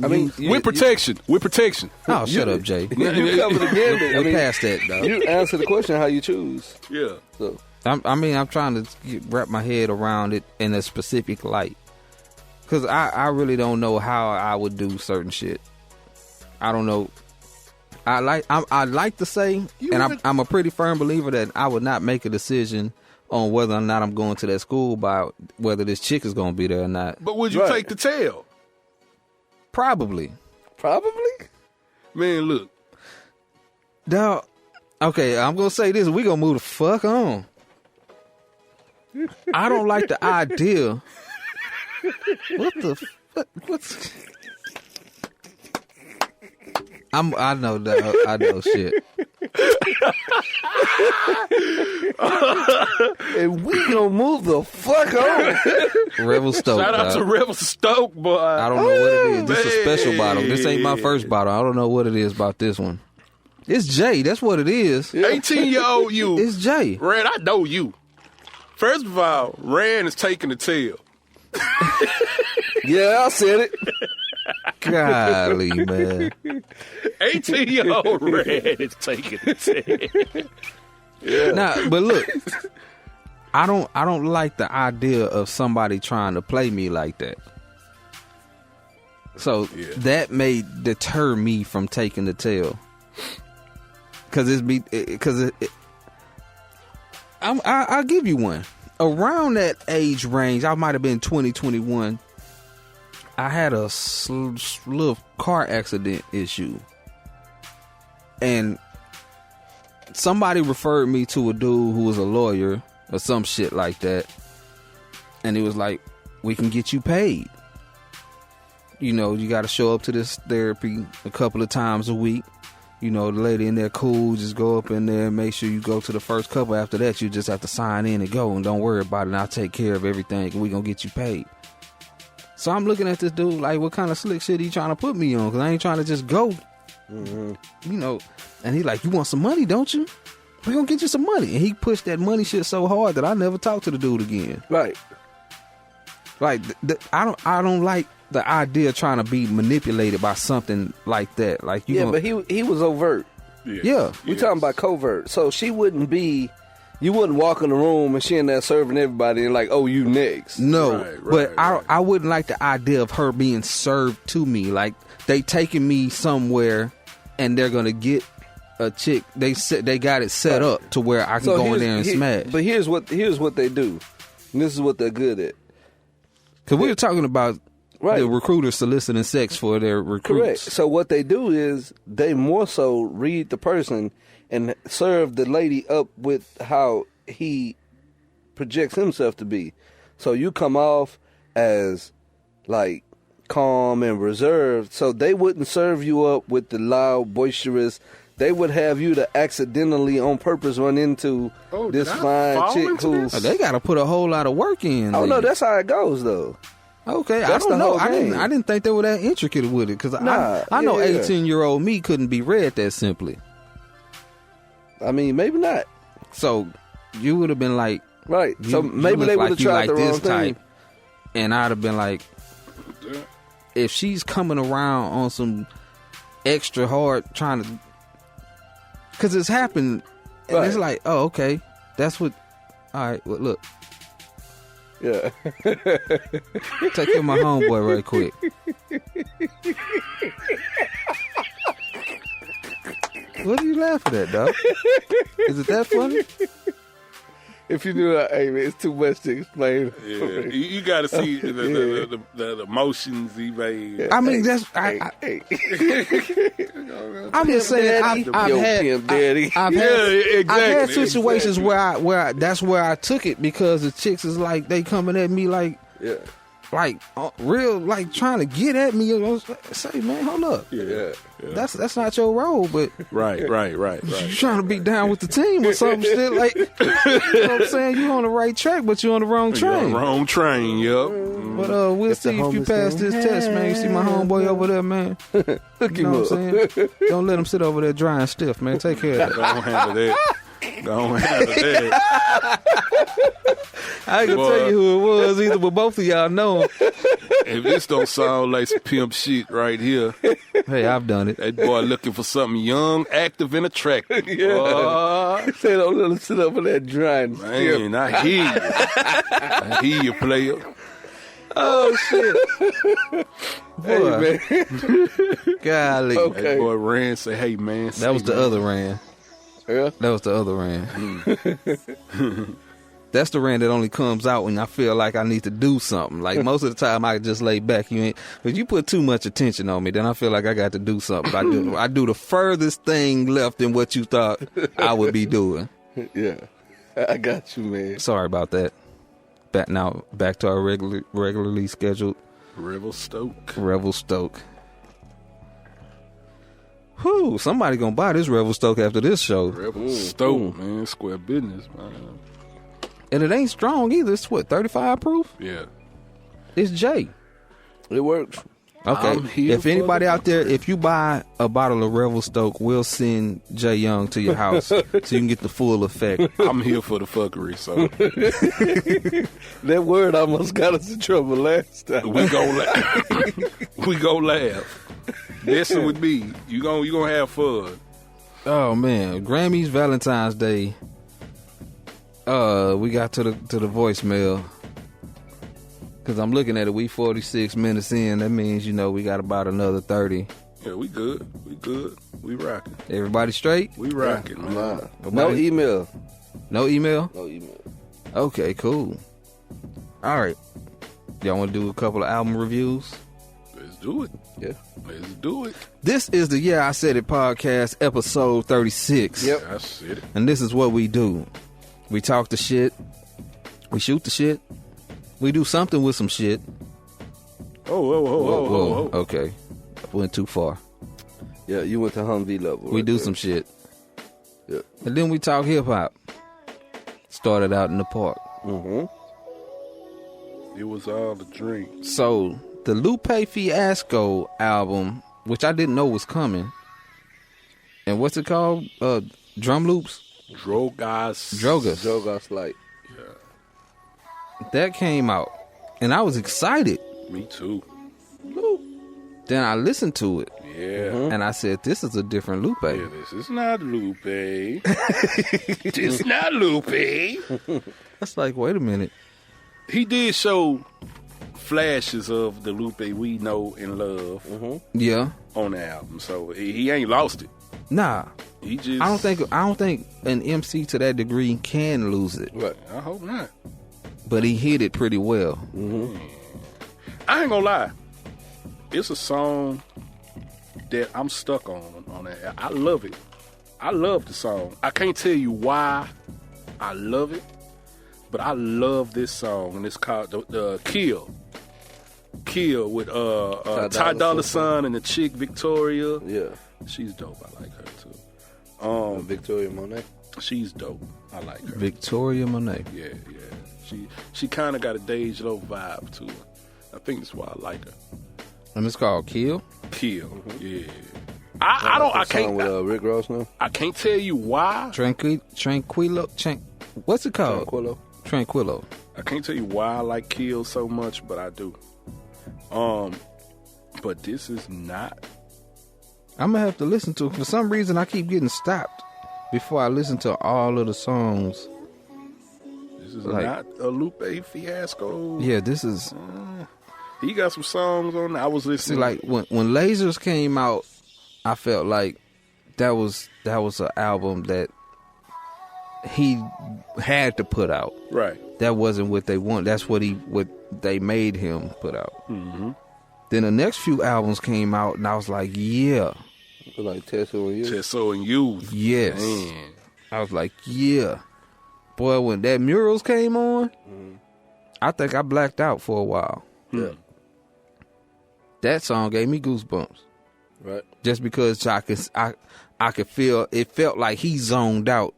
I mean, With protection. Oh, shut up, Jay. You covered the gambit. I We're mean, past that, dog. you answer the question how you choose. Yeah. So I'm trying to wrap my head around it in a specific light, because I really don't know how I would do certain shit. I don't know. I like to say, I'm a pretty firm believer that I would not make a decision on whether or not I'm going to that school by whether this chick is going to be there or not. But would you take the tail? Probably. Man, look. Dog. Okay, I'm going to say this. We going to move the fuck on. I don't like the idea. What the fuck? What's... I know, dog. I know shit. and we gonna move the fuck on. Revel Stoke. Shout out to Revel Stoke, boy. I don't know what it is. This is a man. special bottle. This ain't my first bottle. I don't know what it is about this one. It's Jay. That's what it is. 18-year-old you. It's Jay. Rand, I know you. First of all, Rand is taking the tail. Yeah, I said it. Golly, man. 18-year-old Rand is taking the tail. Nah, but look, I don't like the idea of somebody trying to play me like that. So that may deter me from taking the tail. I'll give you one. Around that age range, I might have been 20, 21. I had a little car accident issue. And somebody referred me to a dude who was a lawyer or some shit like that. And he was like, we can get you paid. You know, you got to show up to this therapy a couple of times a week. You know, the lady in there cool, just go up in there and make sure you go to the first couple. After that, you just have to sign in and go, and don't worry about it, and I'll take care of everything, and we going to get you paid. So I'm looking at this dude like, what kind of slick shit he trying to put me on? Because I ain't trying to just go. Mm-hmm. You know, and he like, you want some money, don't you? We're going to get you some money. And he pushed that money shit so hard that I never talked to the dude again. Right. Like, I don't like the idea of trying to be manipulated by something like that. Like, but he was overt. Yeah. We talking about covert. So you wouldn't walk in the room and she in there serving everybody and like, oh, you next. No, but I wouldn't like the idea of her being served to me. Like, they taking me somewhere and they're going to get a chick. They got it set up to where I can go in there and smash. But here's what they do. And this is what they're good at. Because we were talking about the recruiters soliciting sex for their recruits. Correct. So what they do is they more so read the person and serve the lady up with how he projects himself to be. So you come off as like calm and reserved. So they wouldn't serve you up with the loud, boisterous. They would have you to accidentally, on purpose, run into this fine chick who... They got to put a whole lot of work in. Oh, no, that's how it goes, though. Okay, that's I don't know. I didn't think they were that intricate with it, because I know 18-year-old me couldn't be read that simply. I mean, maybe not. So you would have been like... Right, so maybe they would have tried the wrong thing. And I'd have been like, if she's coming around on some extra hard trying to... Because it's happened, and it's like, oh, okay, that's what... All right, well, look. Yeah. Take care of my homeboy right quick. What are you laughing at, dog? Is it that funny? If you do that, hey, man, it's too much to explain. Yeah. You got to see the emotions he made. I mean, that's... I'm just saying, I've had situations where I that's where I took it, because the chicks is like, they coming at me like, like real, like trying to get at me. I was like, say, man, hold up. Yeah. That's not your role, but Right. you trying to be down with the team or something still. Like, you know what I'm saying? You on the right track, but you on the wrong You're on train. the wrong train, yup. But we'll It's the see if you homies pass thing. this test, man. You see my homeboy over there, man. Look You know him what I'm up. saying? Don't let him sit over there dry and stiff, man. Take care of that. Go on, handle that. Go on, handle that. I ain't gonna Boy. tell you who it was either, but both of y'all know him. If this don't sound like some pimp shit right here, Hey, I've done it. that boy looking for something young, active, and attractive. Yeah. Say don't let him sit over there drying. Man, I hear you. I hear you, player. Oh shit! Hey, Boy, man. golly, Okay. That boy Rand say, hey, man. that was the other Rand. Yeah. That was the other Rand. That's the Rand that only comes out when I feel like I need to do something. Like most of the time, I just lay back. But you put too much attention on me, then I feel like I got to do something. I do the furthest thing left than what you thought I would be doing. Yeah. I got you, man. Sorry about that. Back to our regularly scheduled Revelstoke. Revelstoke. Whew, somebody gonna buy this Revelstoke after this show. Revelstoke, man. Square business, man. And it ain't strong either. It's what, 35 proof? Yeah. It's J. It works. Okay. I'm here If for anybody the- out there, if you buy a bottle of Revelstoke, we'll send Jay Young to your house so you can get the full effect. I'm here for the fuckery, so That word almost got us in trouble last time. we go laugh. We go laugh. Messing with me, you gonna have fun. Oh man, Grammys, Valentine's Day. We got to the voicemail. Cause I'm looking at it, we 46 minutes in. That means, we got about another 30. Yeah, we good. We rocking. Everybody straight? We rocking, man. Nah. No Nobody- email. No email? No email. Okay, cool. All right. Y'all want to do a couple of album reviews? Let's do it. Yeah. Let's do it. This is the Yeah, I Said It podcast, episode 36. Yep. I said it. And this is what we do. We talk the shit. We shoot the shit. We do something with some shit. Whoa. Okay. Went too far. Yeah, you went to Humvee level. We right do there. some shit. Yeah. And then we talk hip hop. Started out in the park. Mm-hmm. It was all a dream. So, the Lupe Fiasco album, which I didn't know was coming. And what's it called? Drum Loops? Drogas. Drogas Light. That came out. And I was excited. Me too. Then I listened to it. Yeah. And I said, this is a different Lupe. Yeah, this is not Lupe. It's not Lupe. That's like, wait a minute. He did show flashes of the Lupe we know and love Yeah. on the album, so he ain't lost it. Nah. He just. I don't think an MC to that degree can lose it. Right. I hope not. But he hit it pretty well. I ain't gonna lie. It's a song that I'm stuck on that. I love it. I love the song. I can't tell you why I love it, but I love this song, and it's called the Kill. Kill with Ty Dolla $ign and the chick Victoria. Yeah. She's dope. I like her too. Victoria Monet. She's dope. I like her. Victoria Monet. Yeah. She kind of got a Dej Loaf vibe to her. I think that's why I like her. And it's called Kill. Kill. Yeah. I Song with can't. Rick Ross now. I can't tell you why. Tranquilo. What's it called? Tranquilo. Tranquilo. I can't tell you why I like Kill so much, but I do. But this is not. I'm gonna have to listen to it. For some reason, I keep getting stopped before I listen to all of the songs. This is Like- not a Lupe Fiasco. Yeah, this is. He got some songs on there. I was See, listening. like when Lasers came out, I felt like that was an album that he had to put out. Right. That wasn't what they want. That's what they made him put out. Mm-hmm. Then the next few albums came out, and I was like, yeah, Like Tesla and you. Tesso and Youth. yes. Man. I was like, yeah. Boy, when that Murals came on, I think I blacked out for a while. Yeah. That song gave me goosebumps. Right. Just because I could feel, it felt like he zoned out.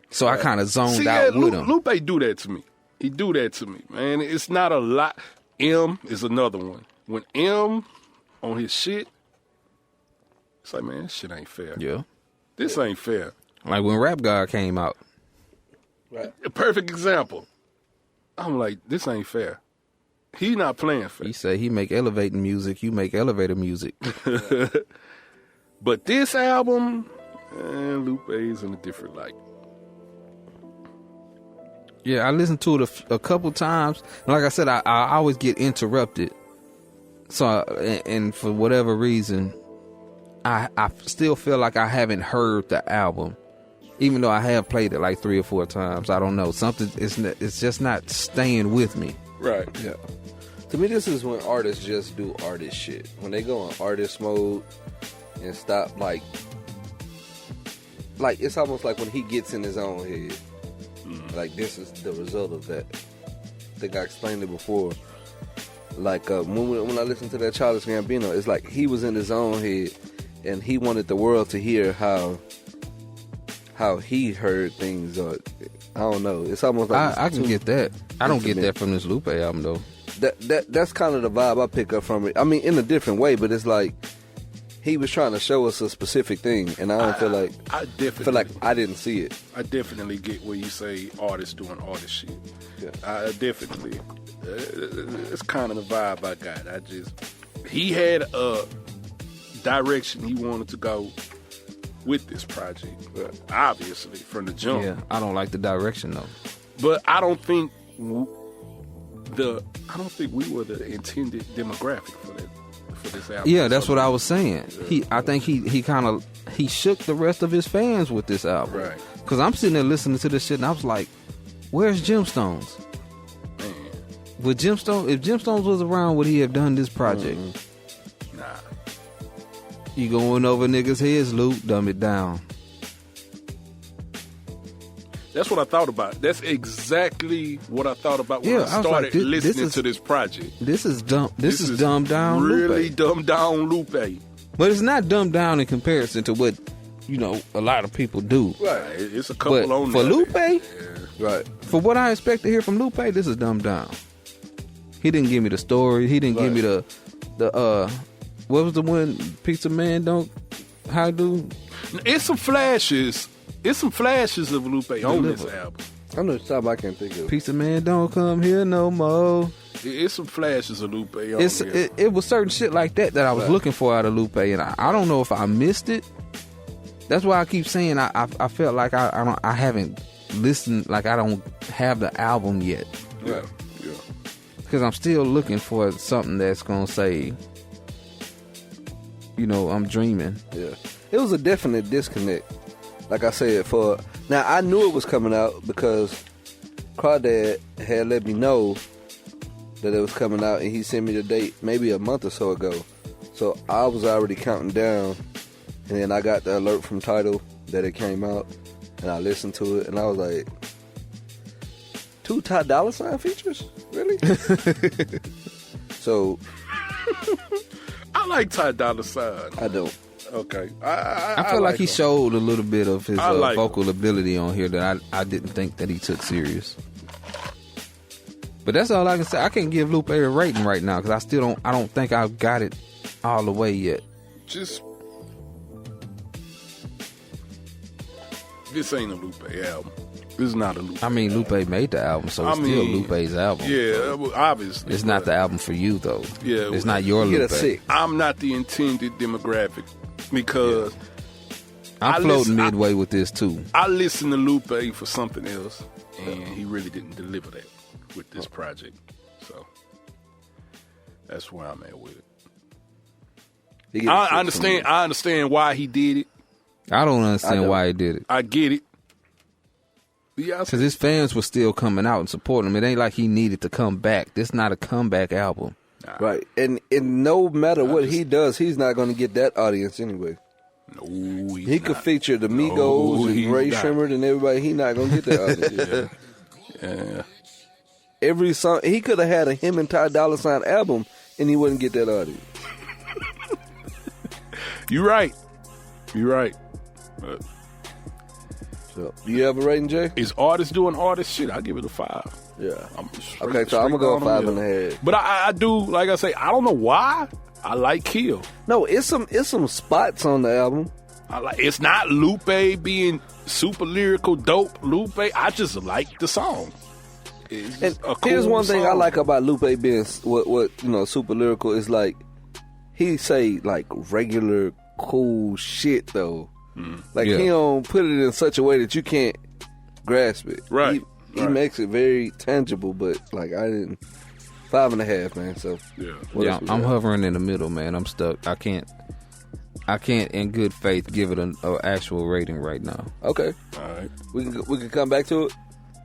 So I kind of zoned out with him. Lupe do that to me. He do that to me, man. It's not a lot. M is another one. When M on his shit, it's like, man, this shit ain't fair. Yeah. This ain't fair. Like when Rap God came out. Right. A perfect example. I'm like, this ain't fair. He not playing fair. He said he make elevating music, you make elevator music. But this album, Lupe's in a different light. Yeah, I listened to it a couple times. And like I said, I always get interrupted. So, and for whatever reason, I still feel like I haven't heard the album. Even though I have played it like 3 or 4 times. I don't know. Something, it's just not staying with me. Right. Yeah. To me, this is when artists just do artist shit. When they go in artist mode and stop, like it's almost like when he gets in his own head. Like, this is the result of that. I think I explained it before. Like, when I listened to that Childish Gambino, it's like he was in his own head and he wanted the world to hear how he heard things. Or I don't know. It's almost like I can get that. I don't get that from this Lupe album, though. That's kind of the vibe I pick up from it. I mean, in a different way, but it's like he was trying to show us a specific thing, and I don't feel like I didn't see it. I definitely get where you say artists doing artist shit. Yeah. I definitely. It's kind of the vibe I got. He had a direction he wanted to go with this project, obviously from the jump. Yeah, I don't like the direction though. But I don't think we were the intended demographic for this album. Yeah, that's what I was saying. I think he shook the rest of his fans with this album. Right. Because I'm sitting there listening to this shit and I was like, where's Gemstones? Man, If Gemstones was around, would he have done this project? nah. You going over niggas' heads, Luke? Dumb it down. That's what I thought about. That's exactly what I thought about when Yeah, I I was started like, listening to this project. This is dumb. This is dumbed down. Really Lupe. dumbed down Lupe. But it's not dumbed down in comparison to what a lot of people do. Right. It's a couple But on for there. Lupe, Right. for what I expect to hear from Lupe, this is dumbed down. He didn't give me the story. He didn't give me the what was the one Pizza Man don't how do? It's some flashes. It's some flashes of Lupe on this album. I'm the top I can't think of. Pizza Man don't come here no more. It's some flashes of Lupe on here. It was certain shit like that I was looking for out of Lupe, and I don't know if I missed it. That's why I keep saying I felt like I haven't listened, like I don't have the album yet. Yeah. Because I'm still looking for something that's gonna say, I'm dreaming. Yeah. It was a definite disconnect. Like I said, now I knew it was coming out because Crawdad had let me know that it was coming out, and he sent me the date maybe a month or so ago. So I was already counting down, and then I got the alert from Tidal that it came out, and I listened to it, and I was like, 2 Ty Dolla $ign features? Really? So I like Ty Dolla $ign. I don't. Okay. I feel like he showed a little bit of his vocal ability on here that I didn't think that he took serious. But that's all I can say. I can't give Lupe a rating right now because I don't think I've got it all the way yet. This ain't a Lupe album. This is not a Lupe. I mean, Lupe made the album, so it's still Lupe's album. Yeah, obviously. It's not the album for you though. Yeah, it's not your You Lupe. get a 6. I'm not the intended demographic because I'm floating midway with this too. I listened to Lupe for something else, and he really didn't deliver that with this project. So that's where I'm at with it. I understand why he did it. I don't understand why he did it. I get it. Yeah, because his fans were still coming out and supporting him. It ain't like he needed to come back. This not a comeback album. Right. And no matter what he does, he's not going to get that audience anyway. No, he could feature the Migos and Ray Shrimmer and everybody. He not going to get that audience. Yeah. every song. He could have had a him and Ty Dolla $ign album, and he wouldn't get that audience. You're right. But So, do you have a rating, Jay? is artists doing artist shit? I give it a 5. Yeah. Straight- Okay, so I'm gonna go straight down the 5.5. But I do, like I say, I don't know why. I like Kill. No, it's some spots on the album. It's not Lupe being super lyrical, dope. Lupe, I just like the song. It's And just a here's cool one thing I song. like about Lupe being what super lyrical is like. He say like regular cool shit though. Like Yeah. he don't put it in such a way that you can't grasp it. Right, He right. makes it very tangible, but like I didn't. 5.5, man. So Yeah. what Yeah, else we I'm got? hovering in the middle, man. I'm stuck. I can't in good faith give it an actual rating right now. Okay, All right. we can come back to it.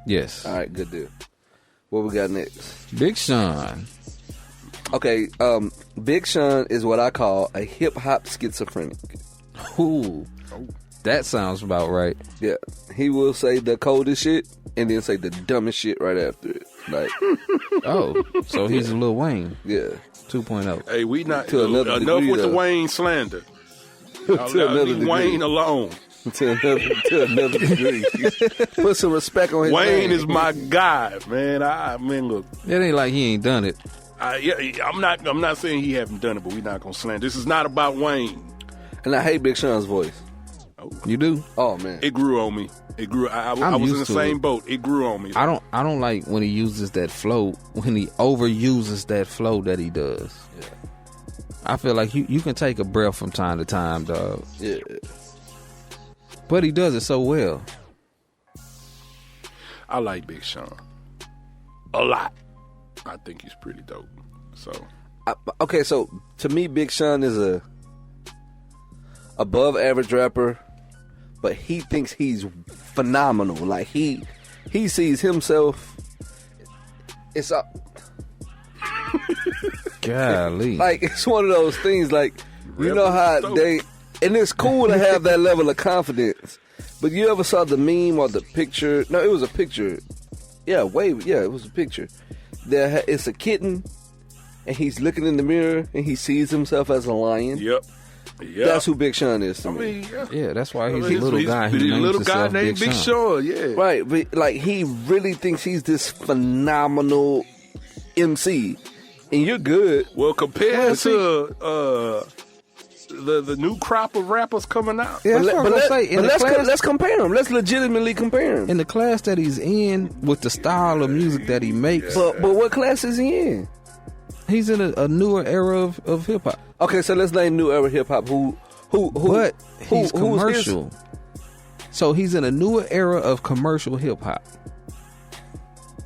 Yes. All right, good deal. What we got next? Big Sean. Okay, Big Sean is what I call a hip hop schizophrenic. Ooh. That sounds about right. Yeah, he will say the coldest shit and then say the dumbest shit right after it. Like, Oh, so he's a Lil Wayne yeah, 2.0. Hey, we not To another enough degree, with the though. Wayne slander. to Y'all another leave degree. Wayne alone. to another degree. Put some respect on his Wayne name. is my guy, man. I mean, look, It ain't like he ain't done it. I'm not saying he haven't done it, but we're not gonna slander. This is not about Wayne. And I hate Big Sean's voice. You do? Oh man, It grew on me. It grew. I I'm was in the used to same it. boat. It grew on me. I don't like when he uses that flow, when he overuses that flow that he does. Yeah. I feel like you can take a breath from time to time, dog. yeah. But he does it so well. I like Big Sean a lot. I think he's pretty dope. So Okay, so to me, Big Sean is a above average rapper, but he thinks he's phenomenal. Like he sees himself. It's a, Golly. like it's one of those things. Like you know how Dope. they, and it's cool to have that level of confidence. But you ever saw the meme or the picture? No, it was a picture. Yeah, it was a picture. It's a kitten, and he's looking in the mirror, and he sees himself as a lion. yep. That's who Big Sean is to I me. mean, yeah. Yeah, that's why he's a He's- little he's- guy. he's He a names little guy himself named Big Sean. Sean. Yeah. Right, but like he really thinks he's this phenomenal MC, and you're good. Well, compared Well, see- to the new crop of rappers coming out. Yeah, that's what I'm gonna say. In the class- let's compare him. Let's legitimately compare him. In the class that he's in, with the style of music that he makes, But what class is he in? he's in a newer era of hip hop. Okay, so let's name new era hip hop. Who? But he's who's his- commercial. So he's in a newer era of commercial hip hop.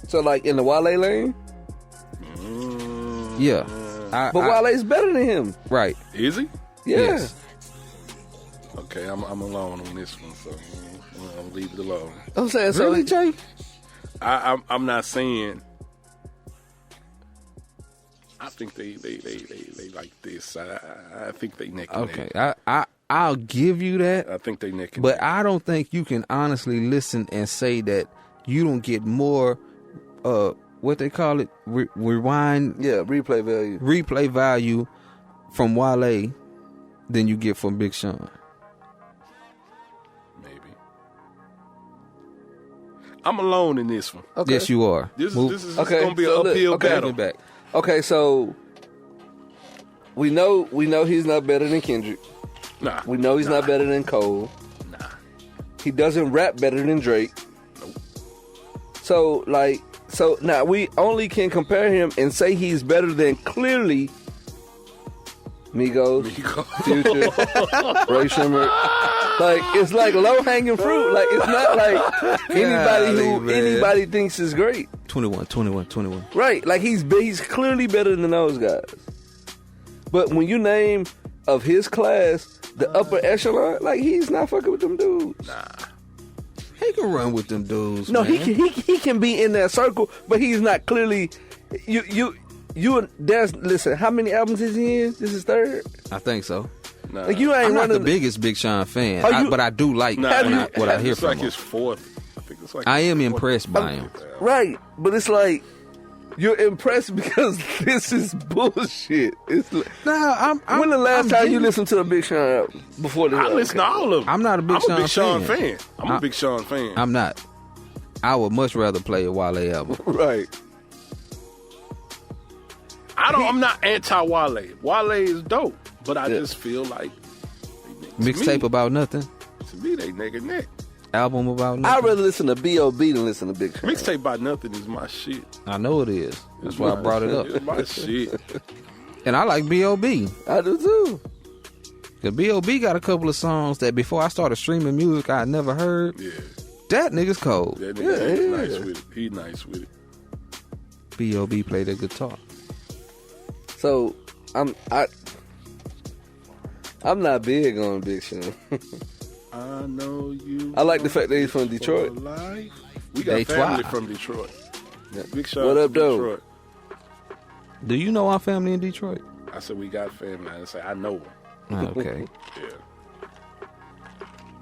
So like in the Wale lane, Yeah. but Wale's better than him. Right. Is he? Yeah. Yes. Okay, I'm alone on this one, so I'm gonna leave it alone. I'm saying so. Really, Jay? I'm not saying. I think they like this. I think they neck and Okay. neck. I'll give you that. I think they neck and But neck. I don't think you can honestly listen and say that you don't get more, what they call it, rewind, Yeah, replay value. replay value from Wale than you get from Big Sean. Maybe. I'm alone in this one. Okay. Yes, you are. This Move- is Okay, gonna be so an look, uphill okay. battle. Take me back. Okay, so we know he's not better than Kendrick. Nah, We know he's not better than Cole. Nah. He doesn't rap better than Drake. So now we only can compare him and say he's better than clearly Migos, Future, Ray Sherman. Like it's like low hanging fruit. Like it's not like anybody thinks is great. 21. Right, like he's clearly better than those guys. But when you name of his class the upper echelon, like he's not fucking with them dudes. He can run with them dudes. No, man. he can be in that circle, but he's not clearly. Listen. How many albums is he in? This is third. I think so. Nah. Like you ain't I'm not running. the biggest Big Sean fan, Are you- but I do like Nah, what I hear it's from like him. his fourth. I think it's like I his am fourth. impressed by him. Right, but it's like You're impressed because this is bullshit. It's like, Nah, when the last time you listened to a Big Sean album before this? I listen to all of them. I'm not a Big Sean fan. I'm a Big Sean fan. I'm not. I would much rather play a Wale album. Right. I'm not anti-Wale. Wale is dope, but I just feel like Mixtape about nothing. To me, they neck and neck. Album about nothing. I'd rather listen to B.O.B. than listen to Big Sean. Mixtape about nothing is my shit. I know it is. That's why I brought it up. It's my shit. And I like B.O.B. I do too. Cause B.O.B. got a couple of songs that before I started streaming music I had never heard. Yeah. That nigga's cold. That nigga nice with it. He nice with it. B.O.B. played the guitar. So I'm not big on Big Sean. I know you. I like the fact that he's from Detroit. We got family Detroit. from Detroit. Yeah, Big Sean What up, from though? Detroit. Do you know our family in Detroit? I said we got family. I didn't say I know them. Okay. Yeah.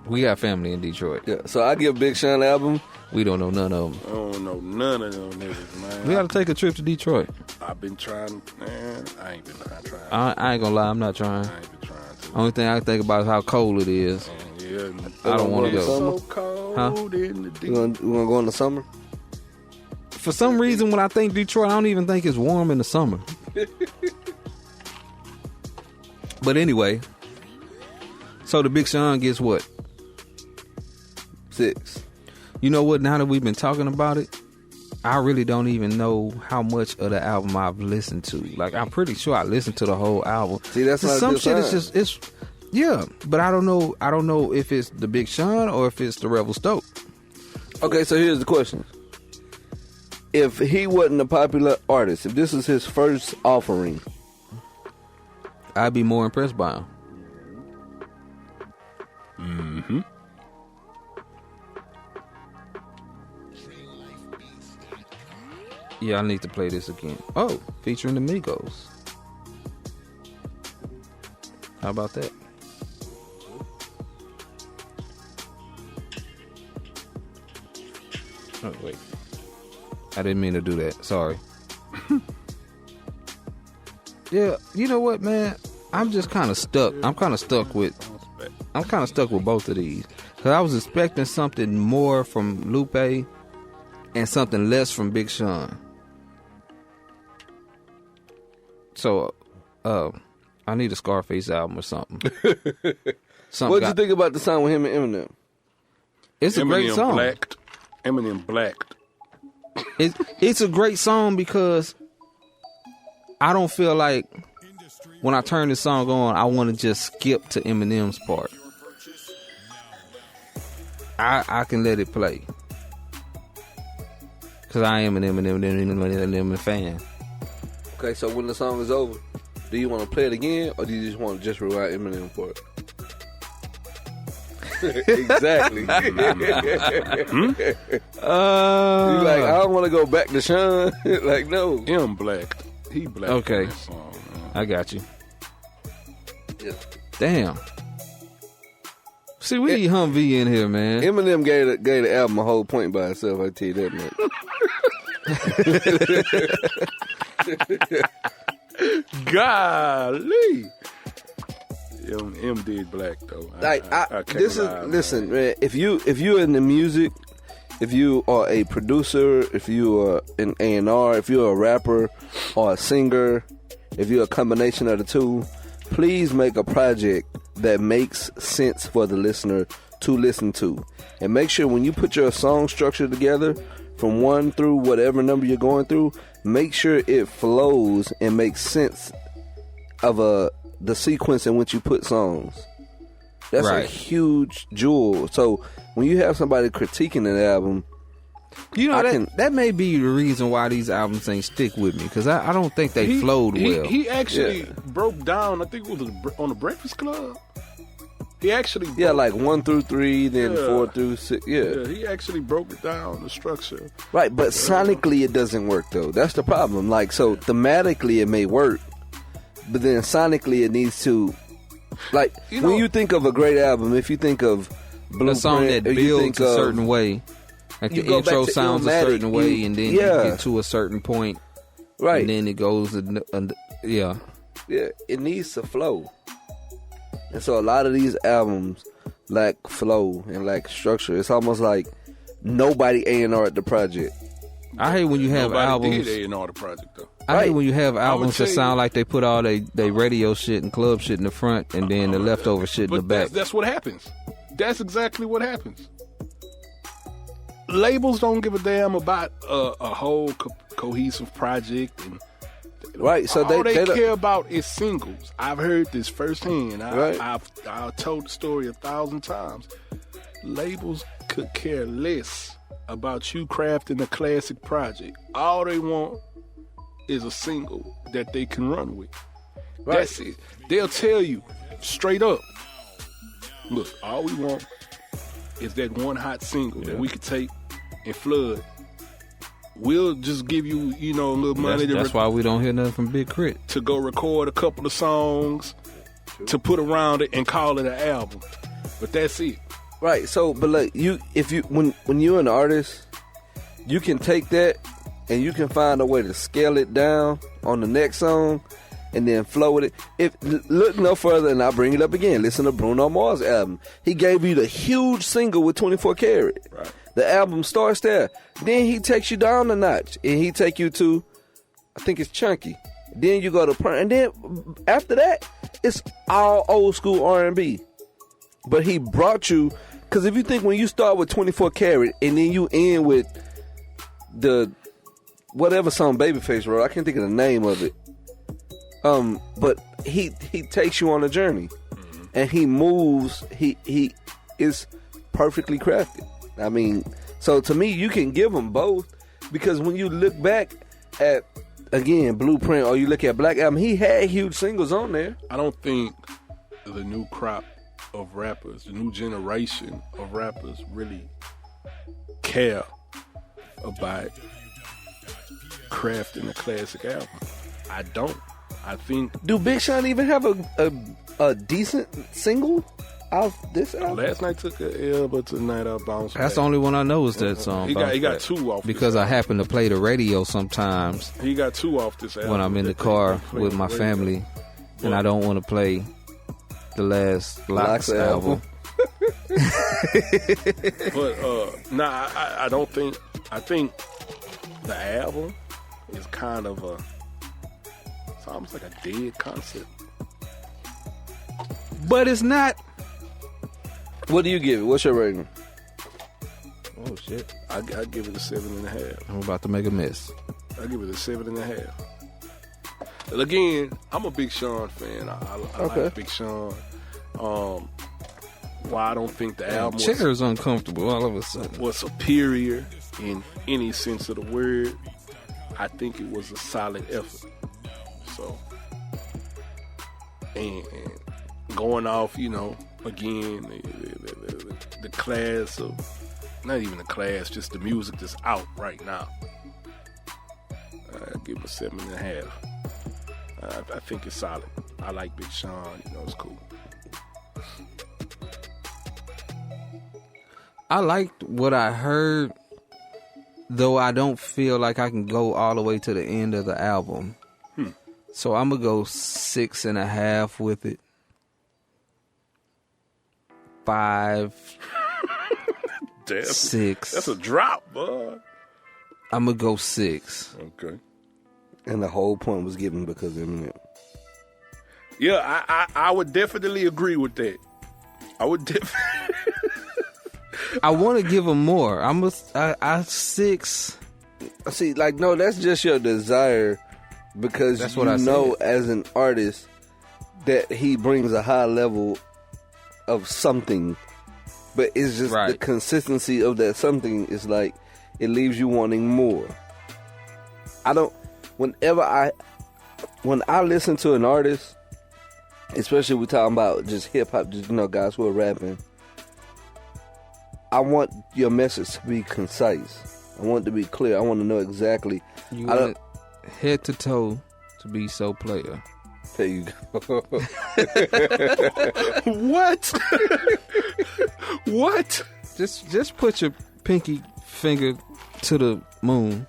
We got family in Detroit. Yeah, so I give Big Sean album. We don't know none of them. I don't know none of them niggas, man. We got to take a trip to Detroit. I've been trying, man. I ain't been trying. I ain't gonna lie, I'm not trying. I ain't been trying to. Only thing I can think about is how cold it is. Yeah, I don't want to It's go. so cold in the deep. We're gonna go in the summer. For some reason, when I think Detroit, I don't even think it's warm in the summer. But anyway, so the Big Sean gets what? 6. You know what? Now that we've been talking about it, I really don't even know how much of the album I've listened to. Like, I'm pretty sure I listened to the whole album. See, that's not a some good shit. sign. It's yeah, but I don't know. I don't know if it's the Big Sean or if it's the Rebel Stoke. Okay, so here's the question: if he wasn't a popular artist, if this is his first offering, I'd be more impressed by him. Mm-hmm. Yeah, I need to play this again. Oh, featuring the Migos. How about that? Oh, wait. I didn't mean to do that. Sorry. Yeah, you know what, man? I'm just kind of stuck. I'm kind of stuck with both of these. Because I was expecting something more from Lupe and something less from Big Sean. So, I need a Scarface album or something. what'd you think about the song with him and Eminem? It's a great song. Eminem blacked. It's a great song because I don't feel like when I turn this song on, I want to just skip to Eminem's part. I can let it play because I am an Eminem fan. Okay, so when the song is over, do you want to play it again, or do you just want to just rewind Eminem for it? Exactly. You're like, I don't want to go back to Sean. Like, no. M blacked. He blacked. Okay. That song, man. I got you. Yeah. Damn. See, we need Humvee in here, man. Eminem gave the album a whole point by itself. I tell you that much. Golly. M did black though. Like, I can't this is lie, listen, man. If you're in the music, if you are a producer, if you are an A&R, if you're a rapper or a singer, if you're a combination of the two, please make a project that makes sense for the listener to listen to, and make sure when you put your song structure together from 1 through whatever number you're going through, make sure it flows and makes sense of the sequence in which you put songs. That's a Right. huge jewel. So when you have somebody critiquing an album, You know, I that may be the reason why these albums ain't stick with me, because I don't think they flowed well. He actually broke down. I think it was on the Breakfast Club. He actually like 1 through 3, then Yeah. 4 through 6. yeah, he actually broke it down, the structure. Right, but sonically it doesn't work though. That's the problem. Like, so thematically it may work, but then sonically it needs to, like, when you think of a great album, if you think of Blueprint, a song that or you think builds a of- certain way, like you the go back intro to sounds a Illmatic, certain way, and then you yeah. get to a certain point, Right. And then it goes, yeah. Yeah, it needs to flow. And so a lot of these albums lack flow and lack structure. It's almost like nobody A&R at the project. I hate when you have Nobody albums. did A&R the project though. I hate when you have albums that tell you- sound like they put all they radio shit and club shit in the front and then the leftover shit in the But back. that's what happens. That's exactly what happens. Labels don't give a damn about a whole cohesive project, and Right, so all they care about is singles. I've heard this firsthand. Right. I've told the story 1,000 times. Labels could care less about you crafting a classic project. All they want is a single that they can run with. Right. That's it. They'll tell you straight up, look, all we want is that one hot single that we could take and flood. We'll just give you, a little money That's why we don't hear nothing from Big Crit. to go record a couple of songs to put around it and call it an album. But that's it. Right. So, but like when you're an artist, you can take that and you can find a way to scale it down on the next song, and then flow with it. Look no further, and I'll bring it up again. Listen to Bruno Mars' album. He gave you the huge single with 24 Karat. Right. The album starts there. Then he takes you down a notch, and he take you to, I think it's Chunky. Then you go to and then after that, it's all old school R&B. But he brought you, because if you think when you start with 24 Karat and then you end with the whatever song Babyface wrote, I can't think of the name of it. But he takes you on a journey, and he moves. He is perfectly crafted. I mean, so to me, you can give them both, because when you look back at, again, Blueprint, or you look at Black Album, he had huge singles on there. I don't think the new crop of rappers, the new generation of rappers really care about crafting a classic album. I don't. I think Do Big Sean even have a decent single off this album? last night took a L, but tonight I bounced That's back. the only one I know is that song. He Bounce got Back. two off Because this I happen to play the radio sometimes He got two off this album. when I'm in the that they car play with on my the radio. family, and I don't want to play the last Locks Locks album. album. But I don't think. I think the album is kind of it's almost like a dead concept. But it's not. What do you give it? What's your rating? Oh shit! I give it a 7.5. I'm about to make a mess. I give it a 7.5. And again, I'm a Big Sean fan. I Okay. like Big Sean. Why I don't think the album Chair is uncomfortable all of a sudden. was superior in any sense of the word. I think it was a solid effort. So, and going off, again, the class of, not even the class, just the music that's out right now. I give it a 7.5. I think it's solid. I like Big Sean. It's cool. I liked what I heard, though I don't feel like I can go all the way to the end of the album. So I'm gonna go 6.5 with it. 5, Damn, 6. that's a drop, bud. I'm gonna go 6. Okay. And the whole point was given because of Eminem. Yeah, I would definitely agree with that. I would definitely. I want to give him more. I 6. See, like, no, that's just your desire, because That's you what I know said. as an artist that he brings a high level of something, but it's just the Right. consistency of that something is like, it leaves you wanting more. When I listen to an artist, especially we talking about just hip hop, just guys who are rapping, I want your message to be concise. I want it to be clear. I want to know exactly. You I want it head to toe to be so player. There you go. What? What? Just put your pinky finger to the moon.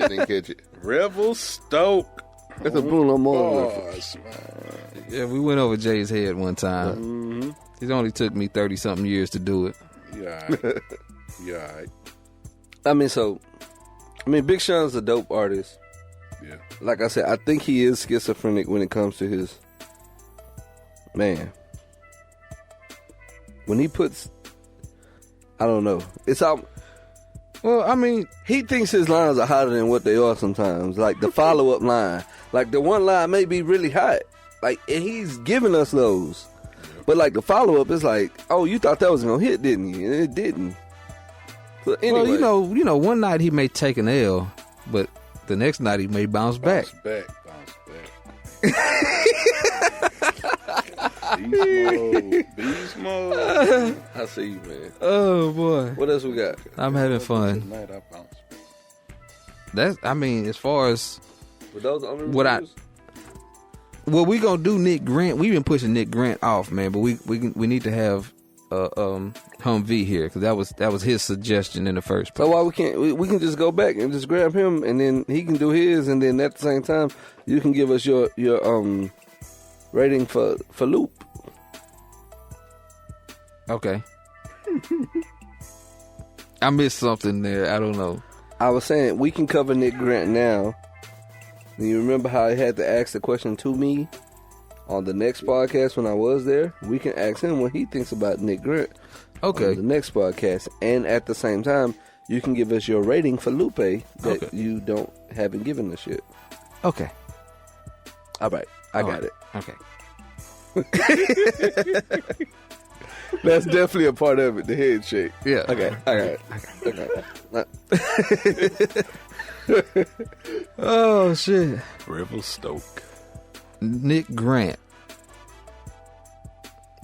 didn't catch it. Revelstoke. That's a Bruno Mars reference. Bars, man. Yeah, we went over Jay's head one time. Mm-hmm. It only took me 30-something years to do it. Yeah, all right. Yeah, all right. Big Sean's a dope artist. Yeah. Like I said, I think he is schizophrenic when it comes to his... Man. When he puts... I don't know. It's out... Well, I mean, He thinks his lines are hotter than what they are sometimes. Like the follow-up line. Like the one line may be really hot. Like, and he's giving us those. But like the follow-up is like, oh, you thought that was going to hit, didn't you? And it didn't. So anyway. well, you know, one night he may take an L, but the next night he may bounce back. Bounce back. Beast mode. I see you, man. Oh boy, What else we got? I'm having fun. Tonight I bounce back. That's, I mean, as far as Were those the only What I- reviews? well, we gonna do Nick Grant. We've been pushing Nick Grant off, man, but we need to have Humvee here because that was his suggestion in the first place. So why we can't? We can just go back and just grab him, and then he can do his, and then at the same time, you can give us your rating for Loop. Okay. I missed something there. I don't know. I was saying we can cover Nick Grant now. And you remember how I had to ask the question to me on the next podcast when I was there? We can ask him what he thinks about Nick Grant. Okay. On the next podcast, and at the same time, you can give us your rating for Lupe that Okay. you haven't given us yet. Okay. All right, I got it. Okay. That's definitely a part of it. The head shake. Yeah. Okay, I got it. Oh shit. Revelstoke. Nick Grant.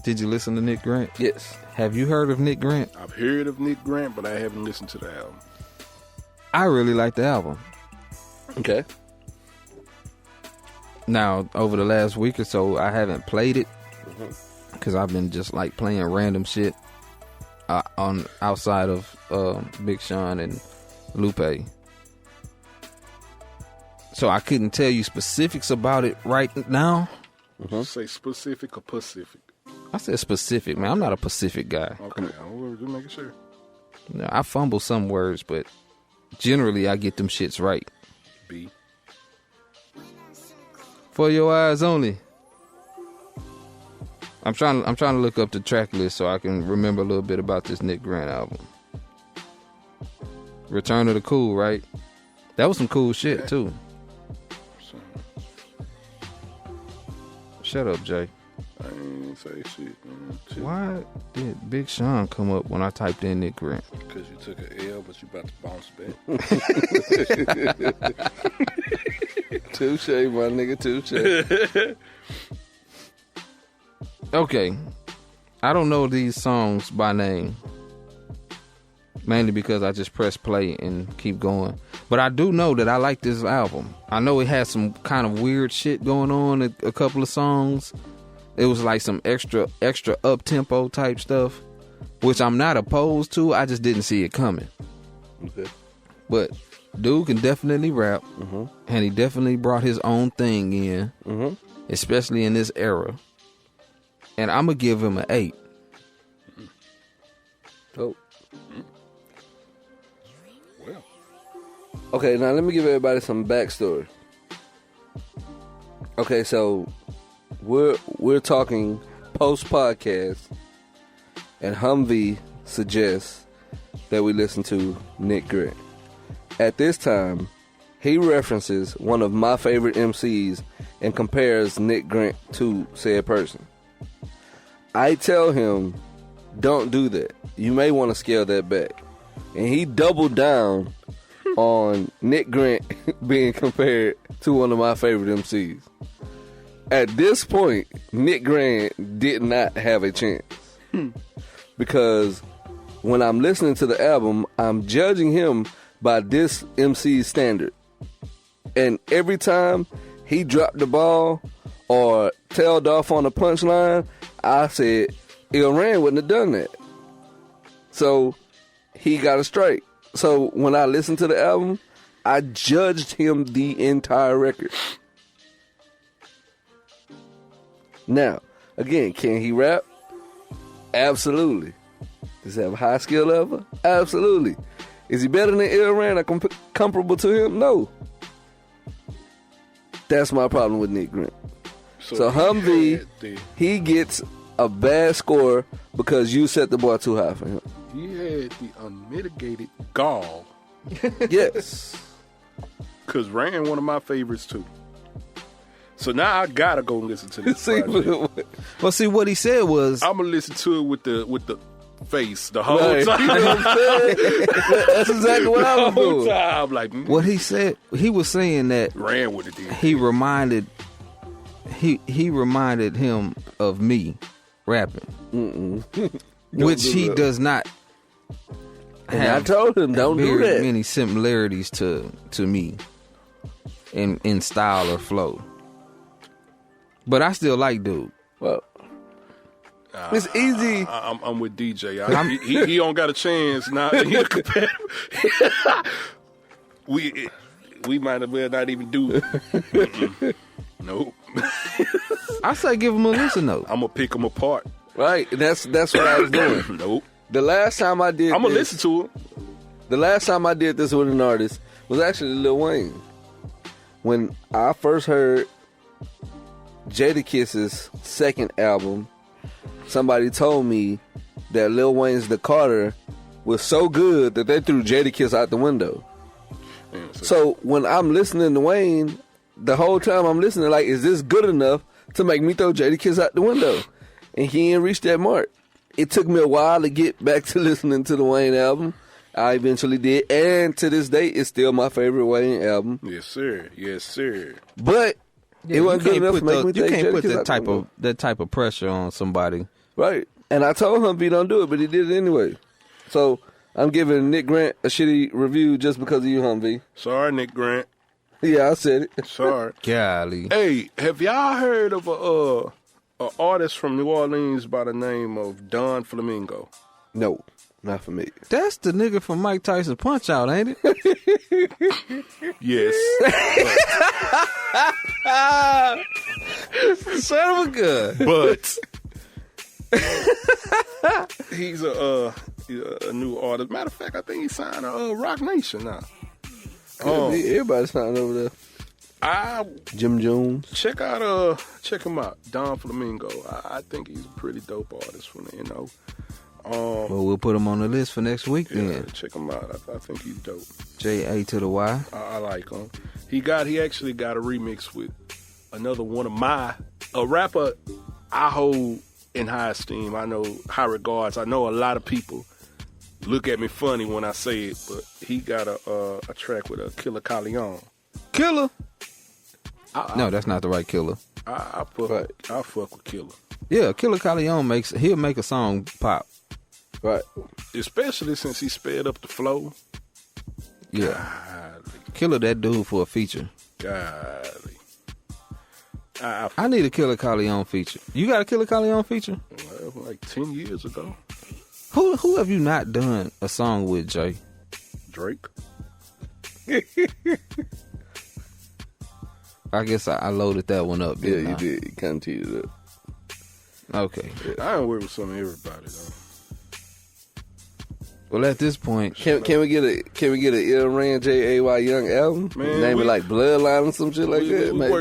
Did you listen to Nick Grant? Yes. Have you heard of Nick Grant? I've heard of Nick Grant, but I haven't listened to the album. I really like the album. Okay. Now, over the last week or so, I haven't played it because I've been just like playing random shit on outside of Big Sean and Lupe. So I couldn't tell you specifics about it right now. Say specific or Pacific. I said specific, man. I'm not a Pacific guy. Okay, I'm just making sure. No, I fumble some words, but generally I get them shits right. B. For your eyes only. I'm trying to look up the track list so I can remember a little bit about this Nick Grant album. Return of the Cool, right? That was some cool shit too. Shut up, Jay. I ain't say shit, man. Shit. Why did Big Sean come up when I typed in Nick Grant? Because you took an L, but you about to bounce back. Touche, my nigga, touche. Okay. I don't know these songs by name. Mainly because I just press play and keep going. But I do know that I like this album. I know it has some kind of weird shit going on, a couple of songs. It was like some extra up-tempo type stuff, which I'm not opposed to. I just didn't see it coming. Okay. But dude can definitely rap, and he definitely brought his own thing in, especially in this era. And I'm going to give him an 8. Dope. Well, Okay, now let me give everybody some backstory. Okay, so we're talking post podcast, and Humvee suggests that we listen to Nick Grant. At this time, he references one of my favorite MCs and compares Nick Grant to said person. I tell him, don't do that. You may want to scale that back. And he doubled down on Nick Grant being compared to one of my favorite MCs. At this point, Nick Grant did not have a chance. Because when I'm listening to the album, I'm judging him by this MC's standard. And every time he dropped the ball or tailed off on a punchline, I said, Ran wouldn't have done that. So he got it straight. So when I listen to the album, I judged him the entire record. Now, again, can he rap? Absolutely. Does he have a high skill level? Absolutely. Is he better than Ill Ran or comparable to him? No. That's my problem with Nick Grant. So Humvee, he gets a bad score because you set the bar too high for him. He had the unmitigated gall. Yes. Because Ran one of my favorites too. So now I gotta go listen to this project. Well, see, what he said was, I'm gonna listen to it with the face the whole Right. time. You know what I'm saying? That's exactly what I was The whole doing. time, I'm like, what he said, he was saying that Ran with it. Then. he reminded him of me rapping, which he does not And I have told him, don't do very that. many similarities to me in style or flow. But I still like dude. Well, it's easy. I'm with DJ. He don't got a chance now. He compare. we might as well not even do it. Mm-mm. Nope. I say give him a listen though. I'm gonna pick him apart. Right, and that's what I was doing. Nope. The last time I did I'm gonna this, listen to him. The last time I did this with an artist was actually Lil Wayne. When I first heard Jadakiss's second album, somebody told me that Lil Wayne's The Carter was so good that they threw Jadakiss out the window. So when I'm listening to Wayne, the whole time I'm listening, like, is this good enough to make me throw Jadakiss out the window? And he ain't reached that mark. It took me a while to get back to listening to the Wayne album. I eventually did, and to this day, it's still my favorite Wayne album. Yes, sir. Yes, sir. But it wasn't good enough to make me You take can't put Jadakiss out that type of pressure on somebody. Right. And I told him don't do it, but he did it anyway. So I'm giving Nick Grant a shitty review just because of you, Humvee. Sorry, Nick Grant. Yeah, I said it. Sorry. Golly. Hey, have y'all heard of a artist from New Orleans by the name of Don Flamingo? No, not for me. That's the nigga from Mike Tyson Punch Out, ain't it? Yes. Son of a gun. But he's a new artist. Matter of fact, I think he signed a Rock Nation now. Everybody's signing over there. Jim Jones. Check him out, Don Flamingo. I think he's a pretty dope artist from the NO. Well, we'll put him on the list for next week then. Check him out. I think he's dope. J-A to the Y. I like him. He actually got a remix with another one of a rapper I hold in high esteem. I know high regards. I know a lot of people look at me funny when I say it, but he got a track with a Killer Calion. Killer? No, that's not the right Killer. I fuck with Killer. Yeah, Killer Calion he'll make a song pop. Right. Especially since he sped up the flow. Yeah. Golly. Killer that dude for a feature. Golly. I need a Killer Calion feature. You got a Killer Calion feature? Like 10 years ago. Who have you not done a song with, Jay? Drake. I guess I loaded that one up. Yeah, you did. You kind of teed it up. Okay. I don't work with some of everybody though. Well, at this point, Can we get an Ill Ran J.A.Y. Young album? Man, Name it like Bloodline or some shit like that. We Maybe,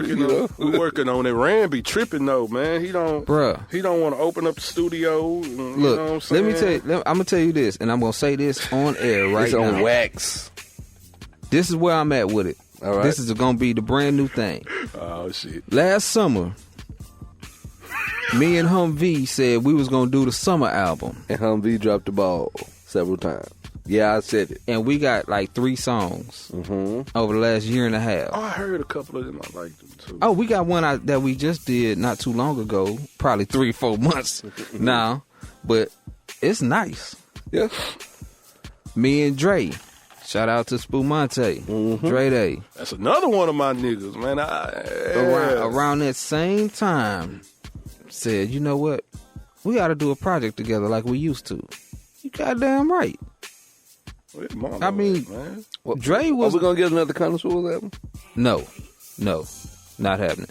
working on it. Rand be tripping though, man. He don't want to open up the studio. And, look, you know what I'm saying? let me tell you. I'm gonna tell you this, and I'm gonna say this on air right It's now. on wax. This is where I'm at with it. All right. This is gonna be the brand new thing. Oh shit. Last summer, me and Humvee said we was gonna do the summer album, And Humvee dropped the ball several times. Yeah, I said it. and we got like 3 songs over the last year and a half. Oh, I heard a couple of them. I liked them too. Oh, we got one that we just did not too long ago, probably 3-4 months now, but it's nice. Yeah. Me and Dre, shout out to Spumante, Dre Day. That's another one of my niggas, man. Around that same time, said, you know what, we got to do a project together like we used to. You goddamn right. Where's Mono I mean, at, man? Dre Are was we gonna get another Connoisseurs album? no, not happening.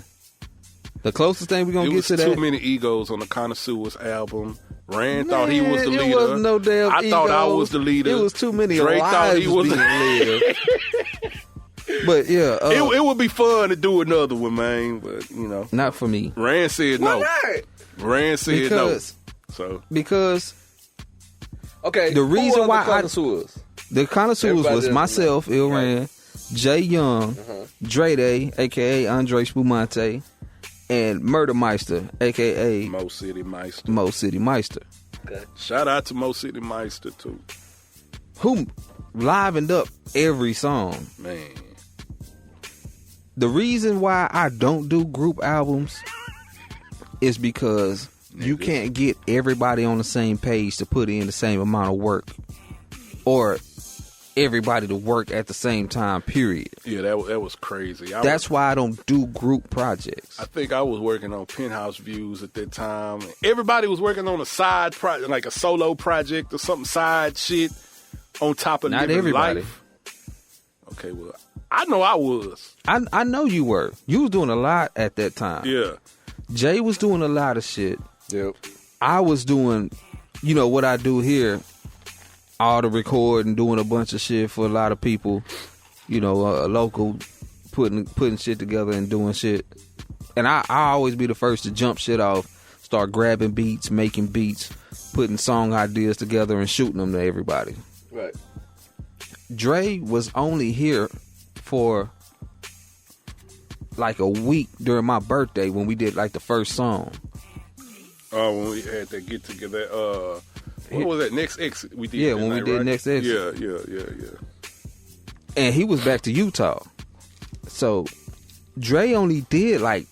The closest thing we're gonna There get was to too that. many egos on the Connoisseurs album. Rand thought he was the Man, leader. It wasn't no damn I thought I egos. was the leader. It was too many Dre thought he was being leader. But yeah, it would be fun to do another one, man. But you know, not for me Rand said no. Rand said because no. So because Okay. The reason why I- Connoisseurs. the connoisseurs Everybody was else myself, Ilran, Jay Young, Dre Day, aka Andre Spumante, and Murder Meister, aka Mo City Meister. Mo City Meister, Shout out to Mo City Meister too, who livened up every song. man. The reason why I don't do group albums is because you can't get everybody on the same page to put in the same amount of work, or everybody to work at the same time, period. Yeah, that was crazy. That's why I don't do group projects. I think I was working on Penthouse Views at that time. Everybody was working on a side project, like a solo project or something, side shit on top of Not living everybody. life. Okay, well, I know I was. I know you were. You was doing a lot at that time. Yeah. Jay was doing a lot of shit. Yep. I was doing, what I do here, all the recording, doing a bunch of shit for a lot of people, a local, putting shit together and doing shit. And I always be the first to jump shit off, start grabbing beats, making beats, putting song ideas together and shooting them to everybody. Right. Dre was only here for like a week during my birthday when we did like the first song. Oh, when we had that get together, what was that? Next Exit. We did. Yeah, that when we night, did right? Next Exit. Yeah. And he was back to Utah. So Dre only did like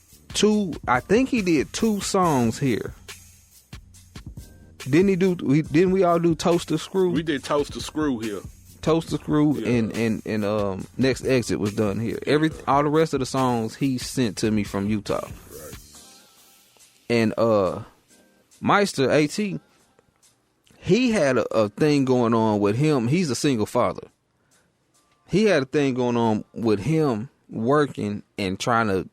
I think he did 2 songs here. Didn't we all do Toaster Screw? We did Toast to Screw here. Toaster Screw Yeah. and Next Exit was done here. All the rest of the songs he sent to me from Utah. Right. And Meister AT, he had a thing going on with him. He's a single father. He had a thing going on with him working and trying to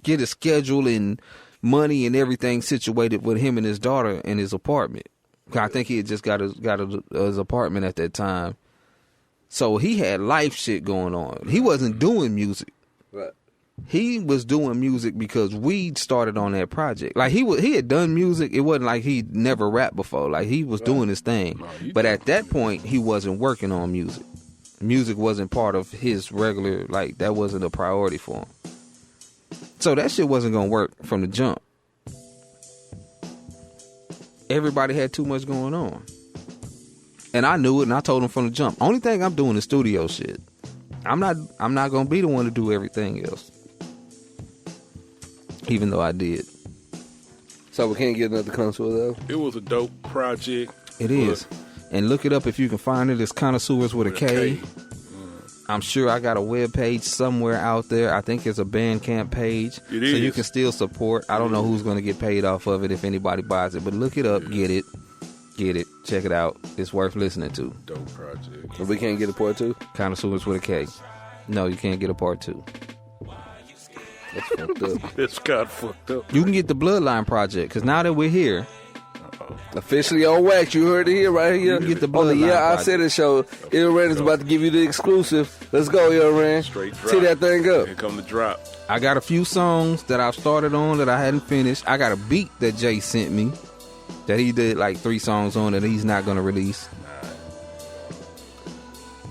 get his schedule and money and everything situated with him and his daughter in his apartment. I think he had just got his apartment at that time. So he had life shit going on. He wasn't doing music. Right. He was doing music because we started on that project. Like he had done music. It wasn't like he never rapped before. Like he was doing his thing. But at that point, he wasn't working on music. Music wasn't part of his regular, like that wasn't a priority for him. So that shit wasn't gonna work from the jump. Everybody had too much going on. And I knew it, and I told him from the jump. Only thing I'm doing is studio shit. I'm not gonna be the one to do everything else. Even though I did. So we can't get another Connoisseurs album? It was a dope project. It is. And look it up if you can find it. It's Connoisseurs with a K. I'm sure I got a web page somewhere out there. I think it's a Bandcamp page. It so is. you can still support. I don't know who's going to get paid off of it if anybody buys it. But look it up. Get it. Check it out. It's worth listening to. Dope project. But we can't get a part 2? Connoisseurs with a K. No, you can't get a part 2. That's fucked up. It's got fucked up. You can get the Bloodline project because now that we're here, Officially on wax. You heard it here, right here. You can get the on the Bloodline Yeah, I project. Said It show. Ilran is about to give you the exclusive. Let's go, Ilran. Straight drop. See that thing up. Here come the drop. I got a few songs that I've started on that I hadn't finished. I got a beat that Jay sent me that he did like 3 songs on that he's not going to release.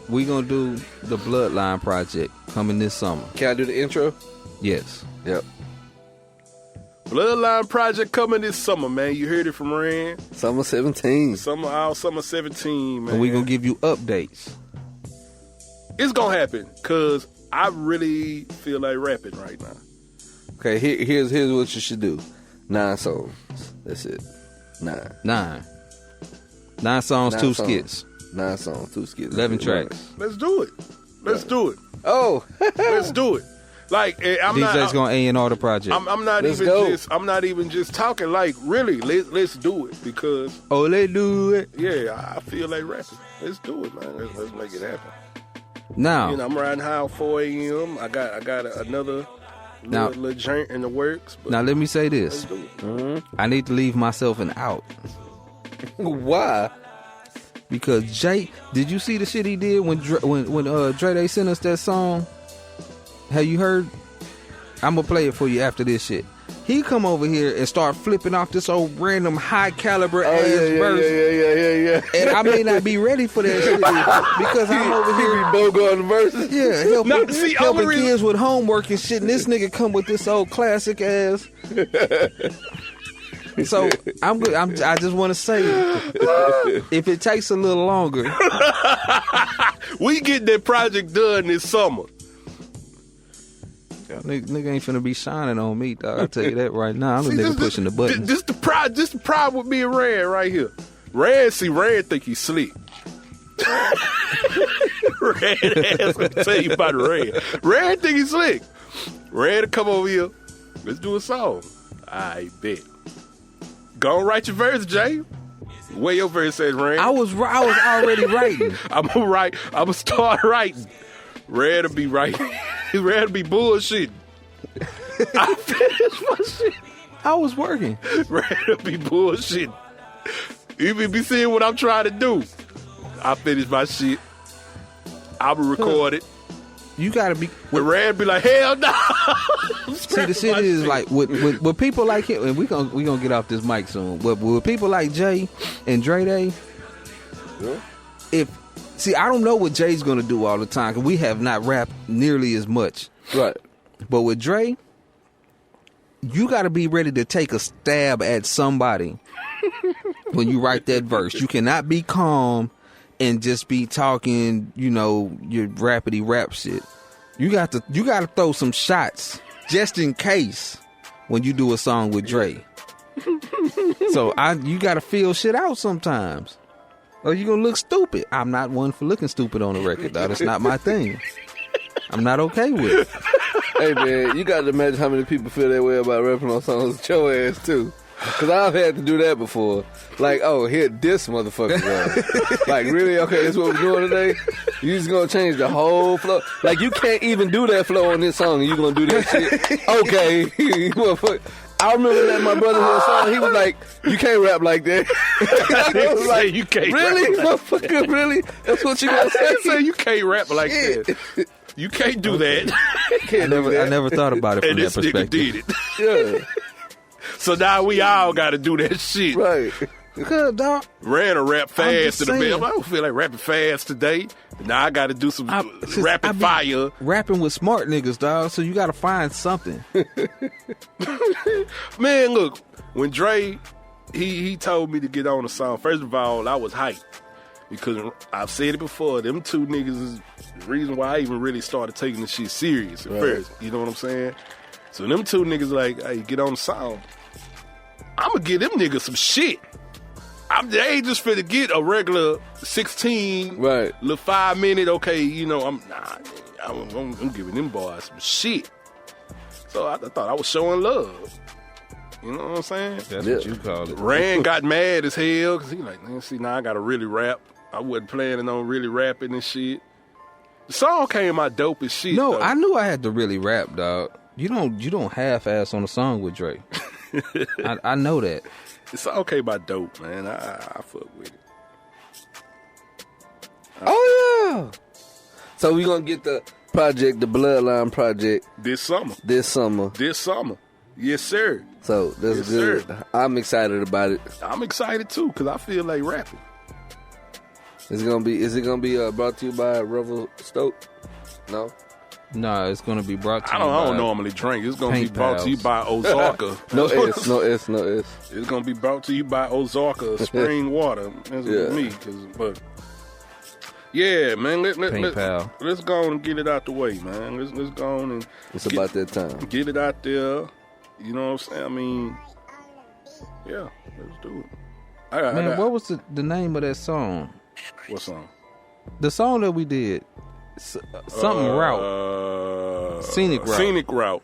We going to do the Bloodline project coming this summer. Can I do the intro? Yes. Yep. Bloodline project coming this summer, man. You heard it from Rand. Summer 17. Summer 17, man. And we going to give you updates. It's gonna happen because I really feel like rapping right now. Okay, here's what you should do. 9 songs. That's it. 9. 9 songs, 2 skits. 9 songs, 2 skits. 11 tracks. Let's do it. Let's do it. Oh, Let's do it. Like I'm DJ's not. gonna A&R the project. I'm not Let's even go. just. I'm not even just talking. Like really, let's do it because they do it. yeah, I feel like rapping. Let's do it, man. Let's make it happen. Now, You know, I'm riding high at 4 a.m. I got another Now- little joint in the works. But now let me say let's this. do it. I need to leave myself an out Why? because Jay, did you see the shit he did when Dre Day sent us that song? Have you heard? I'm gonna play it for you after this shit. He come over here and start flipping off this old random high caliber ass verse, yeah. and I may not be ready for that shit because I'm over here. Bogo on the verses. Yeah, helping only reason- kids with homework and shit, and this nigga come with this old classic ass. So I'm good. I just want to say, if it takes a little longer, We get that project done this summer. nigga ain't finna be shining on me, dog. I'll tell you that right now. I'm the nigga pushing the button. This the problem with me and Rand right here. Rand think he's slick. Rand asked me to tell you about Rand. Rand think he's slick. Rand to come over here. Let's do a song. I bet. Go and write your verse, Jay. Where your verse says, Rand. I was already writing. I'm gonna start writing. Rand to be writing. Rand to be bullshitting. I finished my shit. I was working. Rand to be bullshitting. You be seeing what I'm trying to do. I finish my shit. I'ma record it. You gotta be. And Rand be like, hell no. See, the shit is like with people like him, and we gonna get off this mic soon. But with people like Jay and Dre Day, I don't know what Jay's gonna do all the time because we have not rapped nearly as much. Right. But with Dre, you gotta be ready to take a stab at somebody when you write that verse. You cannot be calm and just be talking, your rappity rap shit. You got to throw some shots just in case when you do a song with Dre. So you got to feel shit out sometimes, or you gonna look stupid. I'm not one for looking stupid on the record, dog. That's not my thing. I'm not okay with it. Hey man, you got to imagine how many people feel that way about rapping on songs with your ass too. Cause I've had to do that before. Like, oh, here this motherfucker go. Like, really? Okay, that's what we're doing today? You just gonna change the whole flow? Like, you can't even do that flow on this song and you gonna do that shit? Okay. You motherfucker. I remember that my brother heard a song, he was like, you can't rap like that. I was like, you can't really? rap like Motherfucker, really? That's what you gonna say? say you can't rap like that. You can't do that. I never thought about it from And that this nigga perspective. did it. Yeah, So now we all got to do that shit. right. Cause, dog, Ran a rap I'm fast just to the saying. bell. I don't feel like rapping fast today. Now I got to do some rapid fire. rapping with smart niggas, dog. So you got to find something. Man, look, when Dre, he told me to get on the song, first of all, I was hyped. Because I've said it before, them two niggas is the reason why I even really started taking this shit serious at first. You know what I'm saying? So them two niggas like, hey, get on the song. I'm going to give them niggas some shit. They ain't just finna get a regular 16, Right. little 5 minute, okay, I'm giving them boys some shit. So I thought I was showing love. You know what I'm saying? That's Yeah. what you call it. Rand got mad as hell because he like, man, see, now I got to really rap. I wasn't planning on really rapping and shit. The song came out dope as shit, No, though. I knew I had to really rap, dog. You don't half-ass on a song with Dre. I know that. The song came out dope, man. I fuck with it. Oh, yeah. So we going to get the project, the Bloodline project, This summer. this summer. Yes, sir. So that's Yes, good. sir. I'm excited about it. I'm excited, too, because I feel like rapping. Is it gonna be brought to you by Revel Stoke? No. Nah, it's gonna be brought to I you by don't normally drink. It's going to be Paint brought to you by Ozarka. No S, no S, no S. It's going to be brought to you by Ozarka Spring Water. That's Yeah. with me. But, yeah, man, Paint Pal. let's go on and get it out the way, man. Let's go on and It's about that time. get it out there. You know what I'm saying? I mean, yeah, let's do it. Man, what was the name of that song? What song? The song that we did, something route. Scenic Route. Scenic Route.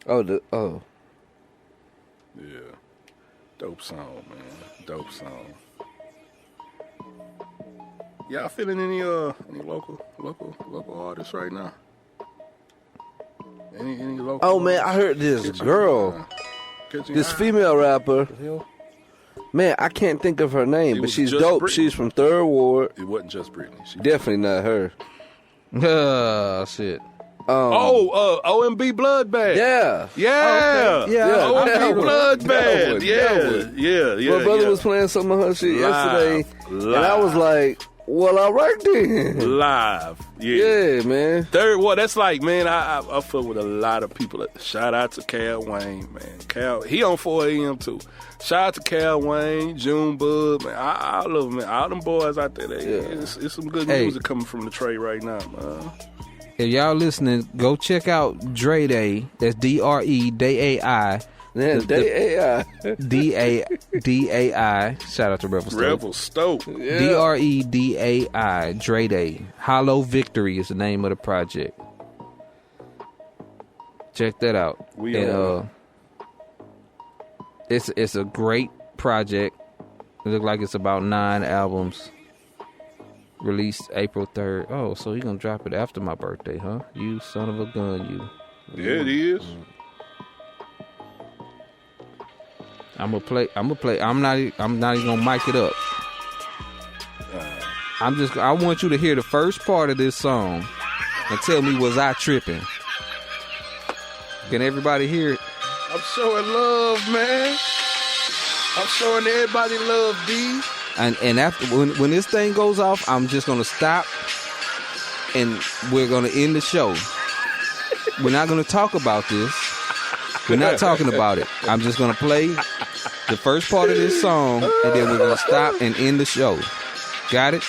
Oh. Yeah. Dope song, man. Dope song. Y'all feeling any local artists right now? Any local? Oh man, I heard this girl, this female rapper. Man, I can't think of her name, but she's dope. Britney. She's from Third Ward. It wasn't just Britney. Definitely not her. Shit. OMB Bloodbath. Yeah. Yeah. Okay. Yeah. OMB Bloodbath. Yeah. My brother was playing some of her shit yesterday, and I was like, well, all right then. Live. Yeah, man. Third Ward, that's like, man, I fuck with a lot of people. Shout out to Cal Wayne, man. Cal, he on 4 a.m. too. Shout out to Cal Wayne, Junebug, man. I love them, man. All them boys out there, it's some good music coming from the tray right now, man. If y'all listening, go check out Dre Day. That's D-R-E, Day-A-I. Yeah, Day-A-I. D-A-I. Shout out to Rebel Stoke. Rebel Stoke. Yeah. D-R-E-D-A-I. Dre Day. Hollow Victory is the name of the project. Check that out. It's a great project. It looks like it's about 9 albums. Released April 3rd. Oh, so you're gonna drop it after my birthday, huh? You son of a gun, you. Yeah, it is. I'm gonna play. I'm not even gonna mic it up. I want you to hear the first part of this song and tell me, was I tripping? Can everybody hear it? I'm showing love, man. I'm showing everybody love, D. And after when this thing goes off, I'm just gonna stop and we're gonna end the show. We're not gonna talk about this. We're not talking about it. I'm just gonna play the first part of this song and then we're gonna stop and end the show. Got it?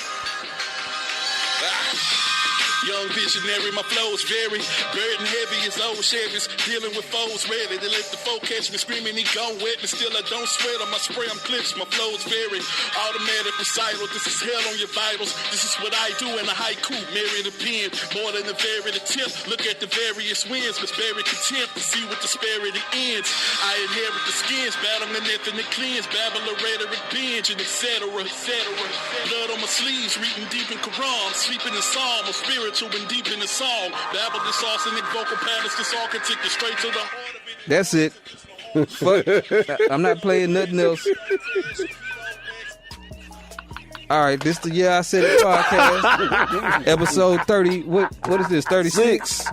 Young visionary, my flow is very burden heavy as old Chevys. Dealing with foes ready to let the foe catch me screaming, he gone wet me. Still I don't sweat on my spray, I'm clips. My flow is very automatic recital. This is hell on your vitals. This is what I do in a haiku. Marry the pen, more than a very attempt. Look at the various wins, but bury contempt to see what disparity ends. I inherit the skins, battle the nothing to cleanse, babble a rhetoric binge, and etc. Blood on my sleeves, reading deep in Quran, sleeping in Psalm, or spiritual and deep in the song. Babble this arsenic vocal patterns, this all can take you straight to the heart of it. That's it. Fuck. I'm not playing nothing else. All right, this the Yeah I Said It podcast. Episode 30. What is this? 36.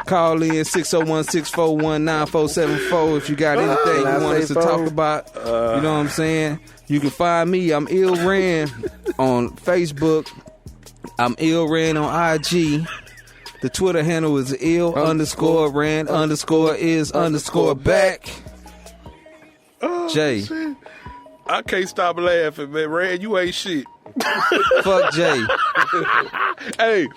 Call in 601-641-9474 if you got anything you want us to talk about. You know what I'm saying? You can find me. I'm Ill Ran on Facebook. I'm Ill Ran on IG. The Twitter handle is ill_Ran_is_back. Jay. Shit. I can't stop laughing, man. Ran, you ain't shit. Fuck Jay. Hey,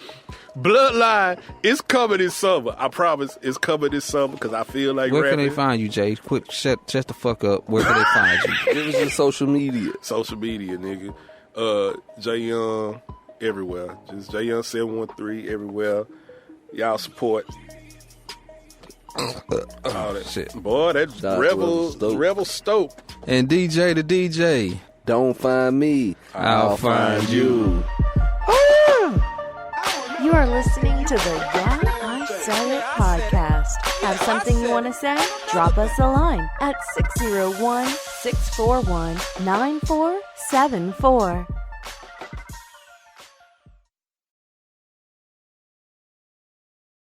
Bloodline, it's coming this summer. I promise it's coming this summer because I feel like Where rapping. can they find you, Jay? Quit, shut the fuck up. Where can they find you? It was just social media. Social media, nigga. J Young everywhere. Just J Young 713 everywhere. Y'all support. All that Shit. Boy, that's Shout out to Rebel Rebel Stoke. And DJ the DJ. Don't find me. I'll find you. You are listening to the Yeah I Said It podcast. Have something you want to say? Drop us a line at 601-641-9474.